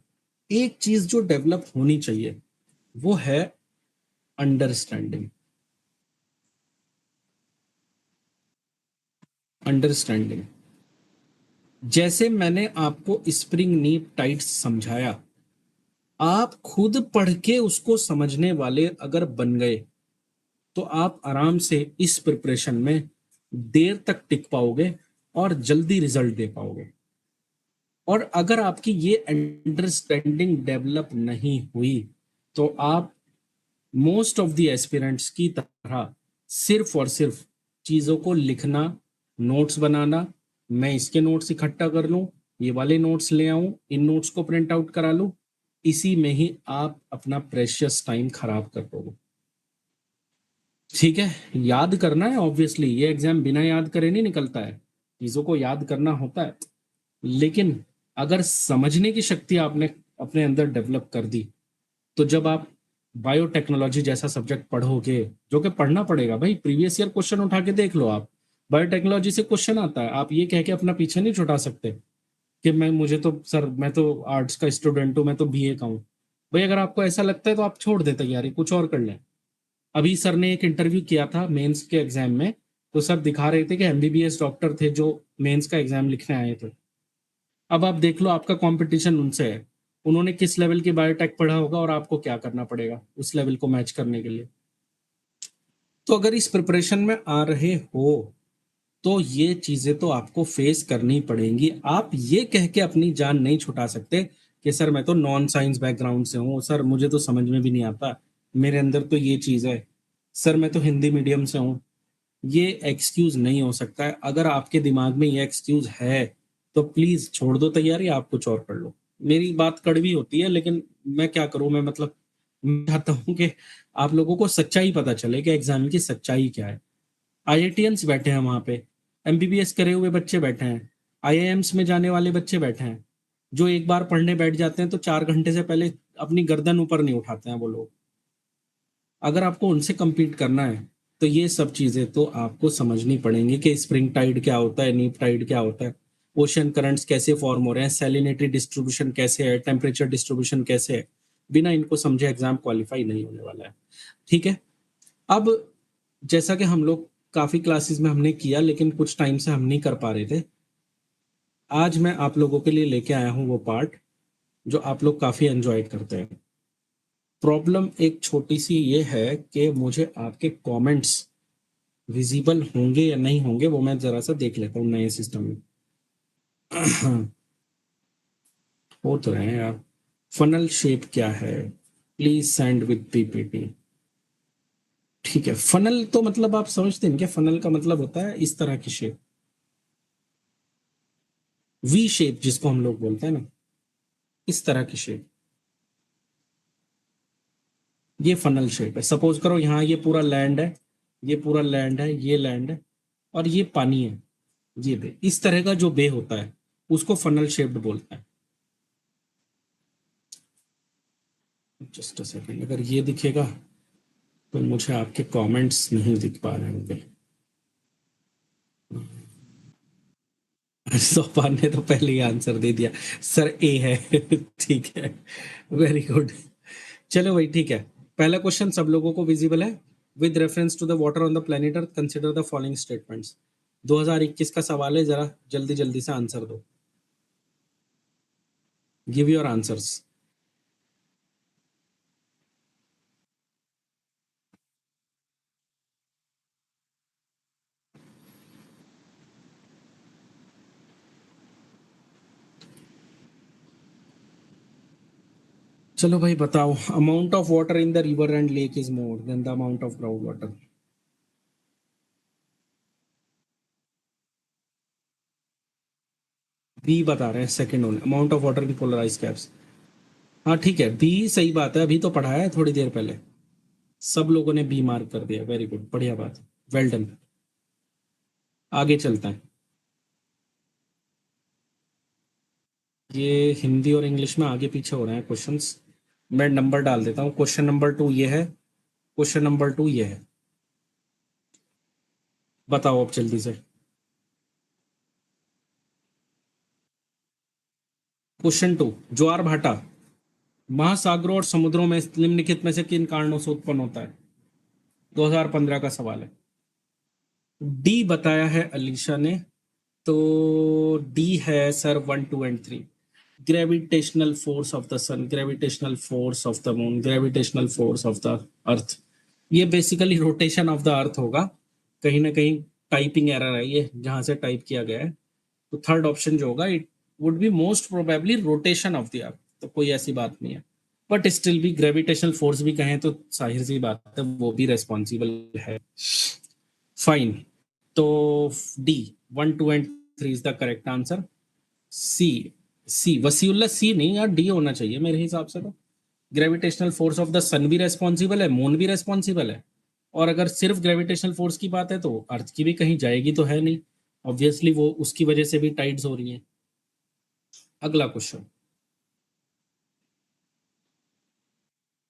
एक चीज जो डेवलप होनी चाहिए, वो है अंडरस्टैंडिंग। अंडरस्टैंडिंग, जैसे मैंने आपको स्प्रिंग नीप टाइट्स समझाया, आप खुद पढ़ के उसको समझने वाले अगर बन गए तो आप आराम से इस प्रिपरेशन में देर तक टिक पाओगे और जल्दी रिजल्ट दे पाओगे। और अगर आपकी ये अंडरस्टैंडिंग डेवलप नहीं हुई तो आप मोस्ट ऑफ द एस्पिरेंट्स की तरह सिर्फ और सिर्फ चीजों को लिखना, नोट्स बनाना, मैं इसके नोट्स इकट्ठा कर लूं, ये वाले नोट्स ले आऊं, इन नोट्स को प्रिंट आउट करा लूं, इसी में ही आप अपना प्रेशियस टाइम खराब कर दोगे। ठीक है। याद करना है, ऑब्वियसली ये एग्जाम बिना याद करे नहीं निकलता है, चीजों को याद करना होता है, लेकिन अगर समझने की शक्ति आपने अपने अंदर डेवलप कर दी, तो जब आप बायोटेक्नोलॉजी जैसा सब्जेक्ट पढ़ोगे, जो कि पढ़ना पड़ेगा भाई, प्रीवियस ईयर क्वेश्चन उठा के देख लो आप, बायोटेक्नोलॉजी से क्वेश्चन आता है, आप ये कह के अपना पीछे नहीं छुड़ा सकते कि मैं, मुझे तो सर मैं तो आर्ट्स का स्टूडेंट हूँ, मैं तो बीए का हूँ। भाई अगर आपको ऐसा लगता है तो आप छोड़ दे तैयारी, कुछ और कर लें। अभी सर ने एक इंटरव्यू किया था मेंस के एग्जाम में, तो सर दिखा रहे थे कि एमबीबीएस डॉक्टर थे जो मेंस का एग्जाम लिखने आए थे। अब आप देख लो आपका कंपटीशन उनसे है, उन्होंने किस लेवल की बायोटेक पढ़ा होगा और आपको क्या करना पड़ेगा उस लेवल को मैच करने के लिए। तो अगर इस प्रिपरेशन में आ रहे हो तो ये चीजें तो आपको फेस करनी पड़ेंगी। आप ये कह के अपनी जान नहीं छुटा सकते कि सर मैं तो नॉन साइंस बैकग्राउंड से हूँ, सर मुझे तो समझ में भी नहीं आता, मेरे अंदर तो ये चीज है, सर मैं तो हिंदी मीडियम से हूँ। ये एक्सक्यूज नहीं हो सकता है। अगर आपके दिमाग में ये एक्सक्यूज है तो प्लीज छोड़ दो तैयारी, आप कुछ और कर लो। मेरी बात कड़वी होती है लेकिन मैं क्या करूं, मैं मतलब मैं चाहता हूं कि आप लोगों को सच्चाई पता चले कि एग्जाम की सच्चाई क्या है। आईआईटियंस बैठे हैं वहां पे, एमबीबीएस करे हुए बच्चे बैठे हैं, आईआईएम्स में जाने वाले बच्चे बैठे हैं, जो एक बार पढ़ने बैठ जाते हैं तो 4 घंटे से पहले अपनी गर्दन ऊपर नहीं उठाते हैं वो लोग। अगर आपको उनसे compete करना है तो ये सब चीजें तो आपको समझनी पड़ेंगी कि स्प्रिंग टाइड क्या होता है, नीप टाइड क्या होता है, ओशन करंट्स कैसे फॉर्म हो रहे हैं, सैलिनिटी डिस्ट्रीब्यूशन कैसे है, टेम्परेचर डिस्ट्रीब्यूशन कैसे है। बिना इनको समझे एग्जाम क्वालिफाई नहीं होने वाला है। ठीक है। अब जैसा कि हम लोग काफी क्लासेस में हमने किया लेकिन कुछ टाइम से हम नहीं कर पा रहे थे, आज मैं आप लोगों के लिए लेके आया हूँ वो पार्ट जो आप लोग काफी एंजॉय करते हैं। प्रॉब्लम एक छोटी सी ये है कि मुझे आपके कमेंट्स विजिबल होंगे या नहीं होंगे वो मैं जरा सा देख लेता हूँ नए सिस्टम में। हो तो रहे हैं यार। फनल शेप क्या है, प्लीज सेंड विद पीपीटी। ठीक है, फनल तो मतलब आप समझते हैं क्या, फनल का मतलब होता है इस तरह की शेप, वी शेप जिसको हम लोग बोलते हैं ना, इस तरह की शेप, ये फनल शेप है। सपोज करो यहाँ ये पूरा लैंड है, ये पूरा लैंड है, ये लैंड है, और ये पानी है, ये बे, इस तरह का जो बे होता है उसको फनल शेप्ड बोलते हैं। जस्ट अ सेकेंड, अगर ये दिखेगा तो मुझे आपके कमेंट्स नहीं दिख पा रहे होंगे। सोपान ने तो पहले ही आंसर दे दिया, सर ए है। ठीक है, वेरी गुड। चलो भाई ठीक है। पहला क्वेश्चन सब लोगों को विजिबल है। With reference to the water on the planet earth consider the following statements. 2021 का सवाल है, जरा जल्दी जल्दी से आंसर दो। Give your answers. चलो भाई बताओ, amount of water in the river and lake is more than the amount of ground water. B बता रहे हैं second one, amount of water in polar ice caps. हाँ ठीक है, बी सही बात है, अभी तो पढ़ाया है थोड़ी देर पहले। सब लोगों ने बी मार्क कर दिया, वेरी गुड, बढ़िया बात, वेल डन। आगे चलता है। ये हिंदी और इंग्लिश में आगे पीछे हो रहे हैं क्वेश्चंस। मैं नंबर डाल देता हूँ। क्वेश्चन नंबर 2 ये है, क्वेश्चन नंबर 2 ये है। बताओ अब जल्दी से। क्वेश्चन 2, ज्वार भाटा महासागरों और समुद्रों में निम्नलिखित में से किन कारणों से उत्पन्न होता है। 2015 का सवाल है। डी बताया है अलीशा ने, तो डी है sir 1, 2 and 3। Gravitational force of the sun, gravitational force of the moon, gravitational force of the earth. ये basically rotation of the earth होगा। कहीं ना कहीं टाइपिंग एरर है ये, जहां से टाइप किया गया है। तो थर्ड ऑप्शन जो होगा, it would be most probably rotation of the अर्थ। तो कोई ऐसी बात नहीं है, बट स्टिल भी ग्रेविटेशनल फोर्स भी कहें तो जाहिर सी बात है वो भी रेस्पॉन्सिबल है। फाइन। तो D 1, 2 and 3 is the correct answer. C, C Wasiullah, C नहीं यार, डी होना चाहिए मेरे हिसाब से तो। Gravitational force of the sun भी रेस्पॉन्सिबल है, मून भी रेस्पॉन्सिबल है। और अगर सिर्फ ग्रेविटेशनल फोर्स की बात है तो अर्थ की भी कहीं जाएगी तो है नहीं, ऑब्वियसली वो उसकी वजह से भी टाइड्स हो रही हैं। अगला question,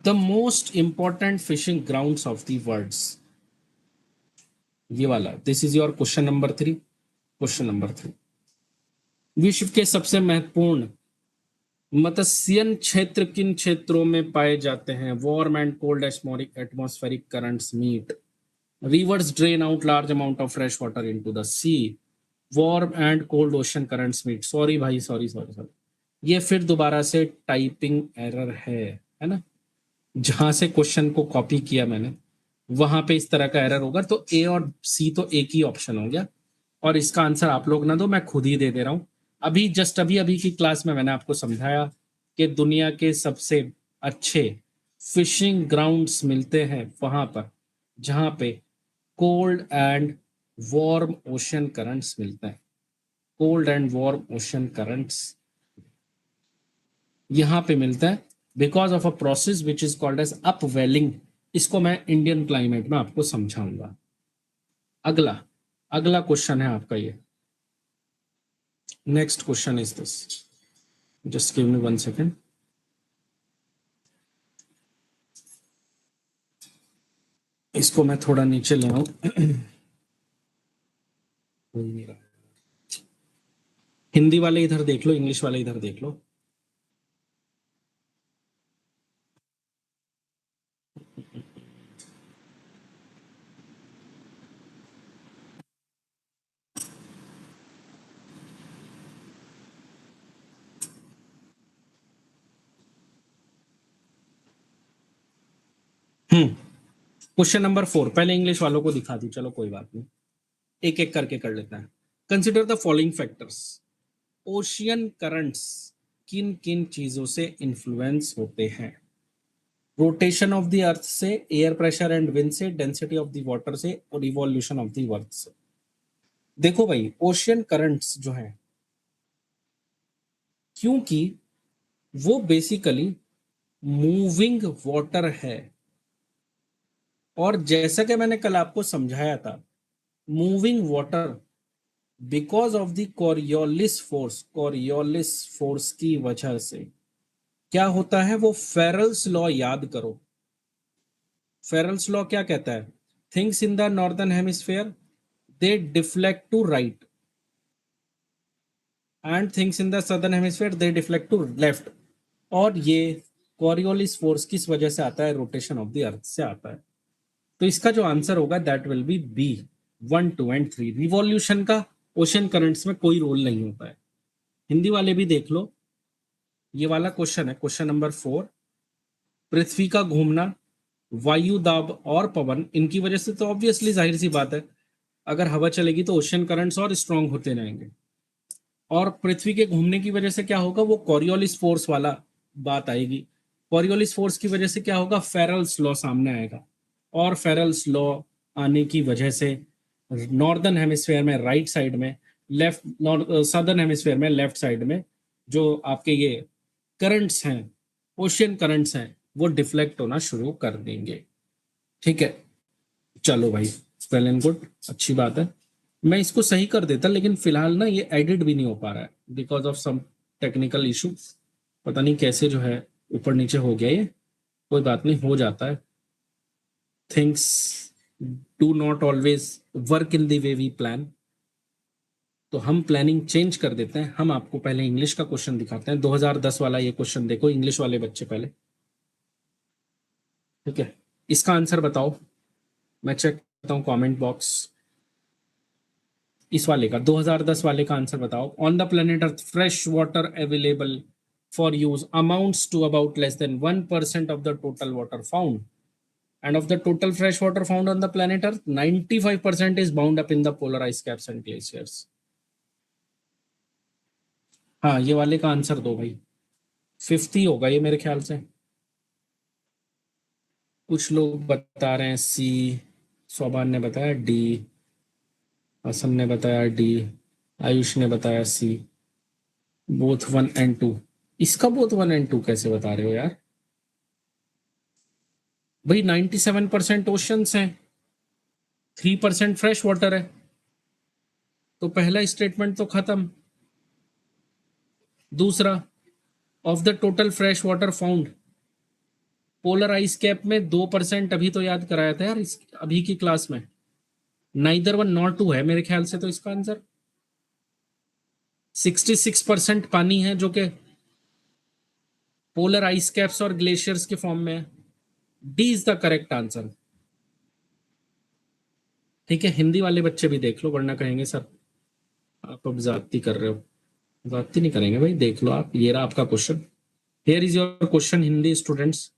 the most important fishing grounds of the worlds, ये वाला, this is your question number 3। Question number 3, विश्व के सबसे महत्वपूर्ण मत्स्यन क्षेत्र किन क्षेत्रों में पाए जाते हैं। Warm and cold atmospheric currents meet, rivers drain out large amount of fresh water into the sea, warm and cold ocean currents meet। Sorry भाई, सॉरी सॉरी सॉरी, ये फिर दोबारा से टाइपिंग एरर है ना। जहां से क्वेश्चन को कॉपी किया मैंने वहां पे इस तरह का एरर होगा, तो ए और सी तो एक ही ऑप्शन हो गया। और इसका आंसर आप लोग ना दो, मैं खुद ही दे दे रहा हूं। अभी जस्ट अभी अभी की क्लास में मैंने आपको समझाया कि दुनिया के सबसे अच्छे फिशिंग ग्राउंड्स मिलते हैं वहां पर जहां पे cold and warm ocean currents मिलते हैं। Cold and warm ocean currents यहाँ पे मिलता है because of a process which is called as upwelling. इसको मैं इंडियन क्लाइमेट में आपको समझाऊंगा। अगला, अगला क्वेश्चन है आपका ये। Next question is this, just give me 1 second. इसको मैं थोड़ा नीचे ले आऊं। हिंदी वाले इधर देख लो, इंग्लिश वाले इधर देख लो। हम्म क्वेश्चन नंबर 4, पहले इंग्लिश वालों को दिखा दी, चलो कोई बात नहीं, एक एक करके कर लेते हैं। Consider the following factors. Ocean currents किन किन चीजों से इन्फ्लुएंस होते हैं? रोटेशन ऑफ द अर्थ से, एयर प्रेशर एंड विंड से, डेंसिटी ऑफ द वाटर से, और इवोल्यूशन ऑफ द अर्थ से। देखो भाई, ओशियन करंट्स जो है, क्योंकि वो बेसिकली मूविंग वाटर है, और जैसा कि मैंने कल आपको समझाया था, moving water because of the Coriolis force की वजह से क्या होता है, वो फेरल्स लॉ याद करो। फेरल्स लॉ क्या कहता है? Things in the northern hemisphere they deflect to right, and things in the southern hemisphere they deflect to left. और ये कॉरियोलिस फोर्स किस वजह से आता है? रोटेशन ऑफ द अर्थ से आता है। तो इसका जो आंसर होगा that will be B, 1, 2 and 3। Revolution का ओशन करंट्स में कोई रोल नहीं होता है। हिंदी वाले भी देख लो, ये वाला क्वेश्चन है, क्वेश्चन नंबर 4। पृथ्वी का घूमना, वायु दाब और पवन, इनकी वजह से तो ऑब्वियसली जाहिर सी बात है, अगर हवा चलेगी तो ओशन करंट्स और स्ट्रांग होते जाएंगे। और पृथ्वी के घूमने की वजह से क्या होगा, वो कॉरियोलिस फोर्स वाला बात आएगी। कॉरियोलिस फोर्स की वजह से क्या होगा, फेरल्स लॉ सामने आएगा, और फेरल्स लॉ आने की वजह से नॉर्दर्न हेमिस्फेयर में राइट साइड में, लेफ्ट सदर्न हेमिस्फेयर में लेफ्ट साइड में जो आपके ये करंट्स हैं, ओशियन करंट्स हैं, वो डिफ्लेक्ट होना शुरू कर देंगे। ठीक है, चलो भाई, वेल एंड गुड, अच्छी बात है। मैं इसको सही कर देता, लेकिन फिलहाल ना ये एडिट भी नहीं हो पा रहा है because of some technical issue. पता नहीं कैसे जो है ऊपर नीचे हो गया ये, कोई बात नहीं, हो जाता है। Things do not always work in the way we plan. तो हम प्लानिंग चेंज कर देते हैं। हम आपको पहले इंग्लिश का क्वेश्चन दिखाते हैं, 2010 वाला ये क्वेश्चन देखो, इंग्लिश वाले बच्चे पहले। ठीक है, इसका आंसर बताओ, मैं चेक करता हूँ कमेंट बॉक्स। इस वाले का, 2010 वाले का आंसर बताओ। On the planet earth fresh water available for use amounts to about less than 1% of the total water found, and of the total fresh water found on the planet earth 95% is bound up in the polar ice caps and glaciers। हाँ, ये वाले का आंसर दो भाई, 50 होगा ये मेरे ख्याल से। कुछ लोग बता रहे हैं सी, सोबान ने बताया डी, हसन ने बताया डी, आयुष ने बताया सी। बोथ 1 एंड 2, इसका बोथ 1 एंड 2 कैसे बता रहे हो यार भाई? 97% ओशंस हैं, 3% फ्रेश वाटर है, तो पहला स्टेटमेंट तो खत्म। दूसरा, of the total fresh water found, polar ice cap में 2%, अभी तो याद कराया था यार इस अभी की क्लास में। नाइदर 1 नॉट 2 है मेरे ख्याल से, तो इसका आंसर 66% पानी है जो कि पोलर आइस कैप्स और ग्लेशियर्स के फॉर्म में है। D is the correct answer. ठीक है, हिंदी वाले बच्चे भी देख लो, वरना कहेंगे सर आप अब ज्यादती कर रहे हो। ज्यादती नहीं करेंगे भाई, देख लो आप, ये रहा आपका question. Here is your question Hindi students,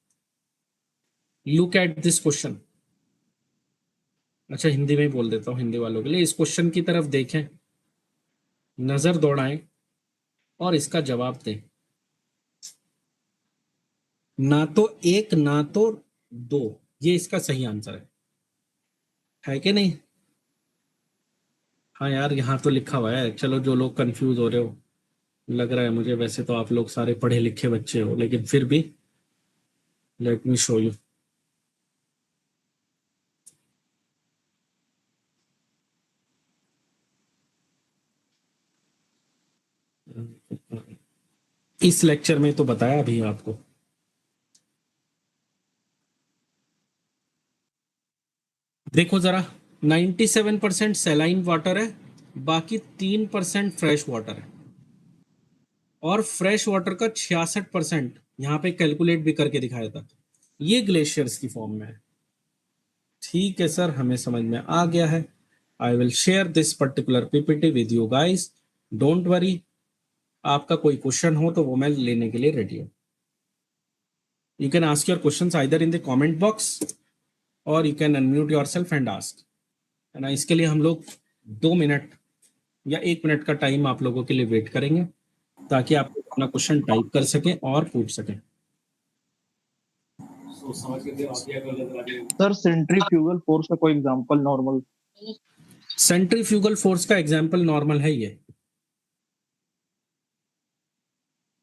look at this question. अच्छा, हिंदी में ही बोल देता हूँ हिंदी वालों के लिए, इस क्वेश्चन की तरफ देखें, नजर दौड़ाएं और इसका जवाब दें। ना तो एक ना तो दो, ये इसका सही आंसर है कि नहीं? हाँ यार, यहाँ तो लिखा हुआ है। चलो, जो लोग कंफ्यूज हो रहे हो, लग रहा है मुझे, वैसे तो आप लोग सारे पढ़े लिखे बच्चे हो, लेकिन फिर भी लेट मी शो यू। इस लेक्चर में तो बताया अभी आपको। देखो जरा, 97% सैलाइन वाटर है, बाकी 3% फ्रेश वाटर है, और फ्रेश वाटर का 66% यहाँ पे कैलकुलेट भी करके दिखाया था, ये ग्लेशियर्स की फॉर्म में है। ठीक है सर, हमें समझ में आ गया है। I will share this particular PPT with you guys, don't worry. आपका कोई क्वेश्चन हो तो वो मैं लेने के लिए रेडी हूँ। You can ask your questions either in the comment box और you can unmute yourself and ask, है ना। इसके लिए हम लोग 2 मिनट या 1 मिनट का टाइम आप लोगों के लिए वेट करेंगे ताकि आप अपना क्वेश्चन टाइप कर सकें और पूछ सकें। सर सेंट्रीफ्यूगल फोर्स का कोई एग्जांपल नॉर्मल? सेंट्रीफ्यूगल फोर्स का एग्जांपल नॉर्मल है ये।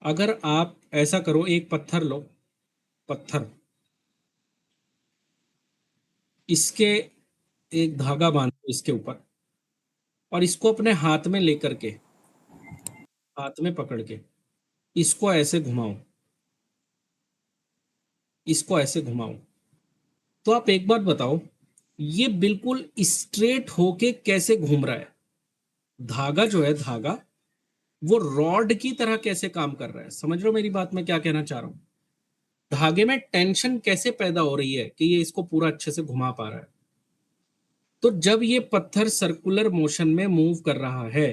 अगर आप ऐसा करो, एक पत्थर लो, पत्थर, इसके एक धागा बांधो इसके ऊपर और इसको अपने हाथ में लेकर के, हाथ में पकड़ के इसको ऐसे घुमाओ, इसको ऐसे घुमाओ, तो आप एक बात बताओ, ये बिल्कुल स्ट्रेट होके कैसे घूम रहा है? धागा जो है, धागा वो रॉड की तरह कैसे काम कर रहा है? समझ रहे हो मेरी बात, मैं क्या कहना चाह रहा हूं? धागे में टेंशन कैसे पैदा हो रही है कि ये इसको पूरा अच्छे से घुमा पा रहा है? तो जब ये पत्थर सर्कुलर मोशन में मूव कर रहा है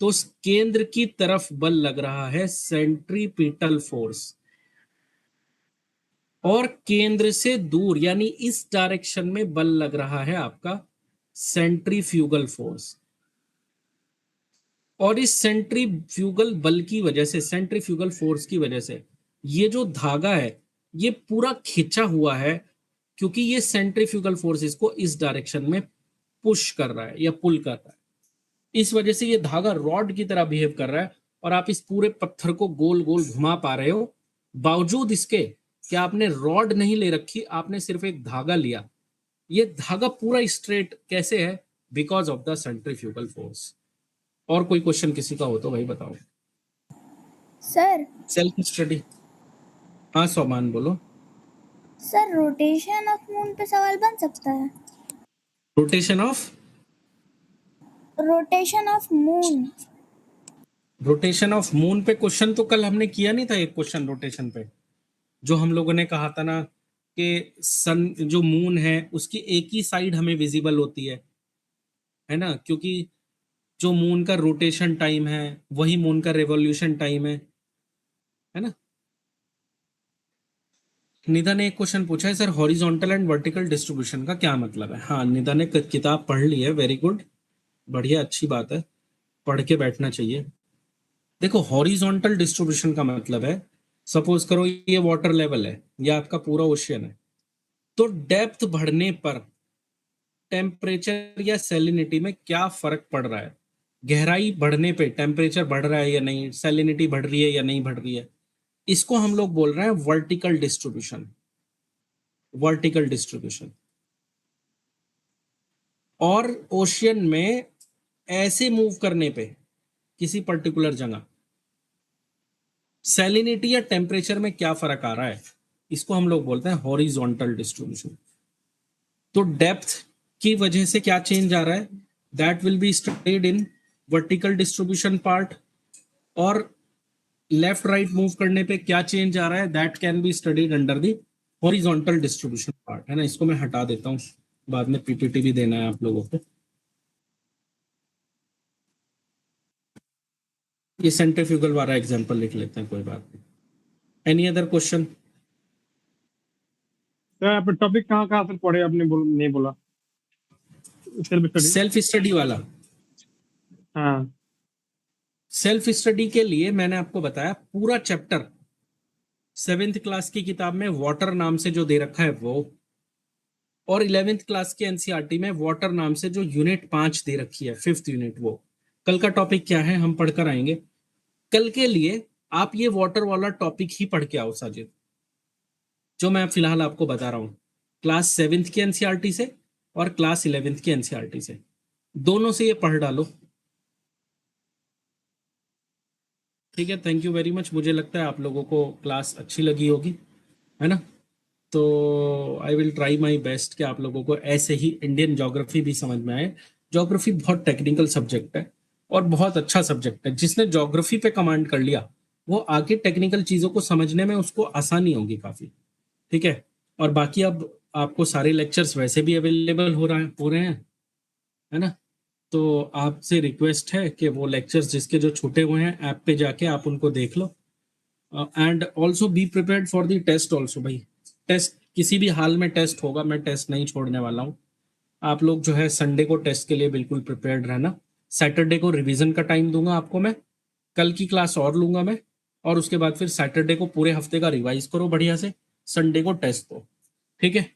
तो उस केंद्र की तरफ बल लग रहा है सेंट्रीपिटल फोर्स, और केंद्र से दूर यानी इस डायरेक्शन में बल लग रहा है आपका सेंट्रीफ्यूगल फोर्स। और इस सेंट्रीफ्यूगल बल की वजह से, सेंट्रीफ्यूगल फोर्स की वजह से ये जो धागा है ये पूरा खिंचा हुआ है, क्योंकि ये सेंट्रीफ्यूगल फोर्स इसको इस डायरेक्शन में पुश कर रहा है या पुल कर रहा है। इस वजह से ये धागा रॉड की तरह बिहेव कर रहा है और आप इस पूरे पत्थर को गोल गोल घुमा पा रहे हो, बावजूद इसके कि आपने रॉड नहीं ले रखी, आपने सिर्फ एक धागा लिया। ये धागा पूरा स्ट्रेट कैसे है? Because of the centrifugal force. और कोई क्वेश्चन किसी का हो तो भाई बताओ सर। Self study. हाँ सोमान बोलो। सर रोटेशन ऑफ मून पे सवाल बन सकता है? Rotation of, rotation of moon, rotation of moon पे क्वेश्चन तो कल हमने किया नहीं था, एक क्वेश्चन रोटेशन पे, जो हम लोगों ने कहा था ना कि सन जो मून है उसकी एक ही साइड हमें विजिबल होती है ना, क्योंकि जो मून का रोटेशन टाइम है वही मून का रेवोल्यूशन टाइम है ना। निधा ने एक क्वेश्चन पूछा है, sir horizontal and vertical distribution का क्या मतलब है? हाँ निधा ने किताब पढ़ ली है, वेरी गुड, बढ़िया, अच्छी बात है, पढ़ के बैठना चाहिए। देखो हॉरिजॉन्टल डिस्ट्रीब्यूशन का मतलब है, सपोज करो ये वाटर लेवल है, ये आपका पूरा ओशियन है, तो डेप्थ बढ़ने पर टेम्परेचर या सैलिनिटी में क्या फर्क पड़ रहा है? गहराई बढ़ने पे टेम्परेचर बढ़ रहा है या नहीं, सैलिनिटी बढ़ रही है या नहीं बढ़ रही है, इसको हम लोग बोल रहे हैं वर्टिकल डिस्ट्रीब्यूशन। Vertical distribution. और ओशियन में ऐसे मूव करने पे किसी पर्टिकुलर जगह सैलिनिटी या टेम्परेचर में क्या फर्क आ रहा है, इसको हम लोग बोलते हैं हॉरिजॉन्टल डिस्ट्रीब्यूशन। तो डेप्थ की वजह से क्या चेंज आ रहा है, that will be studied in vertical distribution part. और लेफ्ट राइट मूव करने पे क्या चेंज आ रहा है, that can be studied under the horizontal distribution part, है ना। इसको मैं हटा देता हूँ, बाद में पीपीटी भी देना है आप लोगों को। ये सेंट्रीफ्यूगल वाला एग्जांपल लिख लेते हैं, कोई बात नहीं। Any other question? सर आप टॉपिक कहाँ से पढ़े आपने नहीं बोला? सेल्फ स्टडी वाला। हाँ सेल्फ स्टडी के लिए मैंने आपको बताया पूरा चैप्टर 7th क्लास की किताब में वाटर नाम से जो दे रखा है वो, और 11th क्लास के एनसीईआरटी में वाटर नाम से जो यूनिट 5 दे रखी है, 5th यूनिट, वो। कल का टॉपिक क्या है हम पढ़कर आएंगे। कल के लिए आप ये वाटर वाला टॉपिक ही पढ़ के आओ साजिद, जो मैं फिलहाल आपको बता रहा हूँ, क्लास 7th की एनसीईआरटी से और क्लास 11th की एनसीईआरटी से, दोनों से ये पढ़ डालो, ठीक है। Thank you very much. मुझे लगता है आप लोगों को क्लास अच्छी लगी होगी, है ना। तो I will try my best कि आप लोगों को ऐसे ही इंडियन ज्योग्राफी भी समझ में आए। ज्योग्राफी बहुत टेक्निकल सब्जेक्ट है और बहुत अच्छा सब्जेक्ट है। जिसने ज्योग्राफी पे कमांड कर लिया वो आगे टेक्निकल चीज़ों को समझने में उसको आसानी होगी काफ़ी, ठीक है। और बाकी अब आपको सारे लेक्चर्स वैसे भी अवेलेबल हो रहे हैं, है ना। तो आपसे रिक्वेस्ट है कि वो लेक्चर्स जिसके जो छूटे हुए हैं ऐप पे जाके आप उनको देख लो, and also be prepared for the test also भाई। टेस्ट किसी भी हाल में टेस्ट होगा, मैं टेस्ट नहीं छोड़ने वाला हूँ। आप लोग जो है संडे को टेस्ट के लिए बिल्कुल प्रिपेयर्ड रहना। सैटरडे को रिवीजन का टाइम दूंगा आपको मैं, कल की क्लास और लूंगा मैं, और उसके बाद फिर सैटरडे को पूरे हफ्ते का रिवाइज करो बढ़िया से, संडे को टेस्ट दो, ठीक है।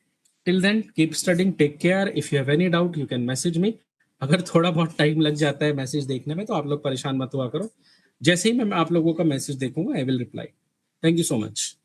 Till then keep studying, take care. If you have any doubt you can message me. अगर थोड़ा बहुत टाइम लग जाता है मैसेज देखने में तो आप लोग परेशान मत हुआ करो, जैसे ही मैं आप लोगों का मैसेज देखूंगा I will reply. Thank you so much.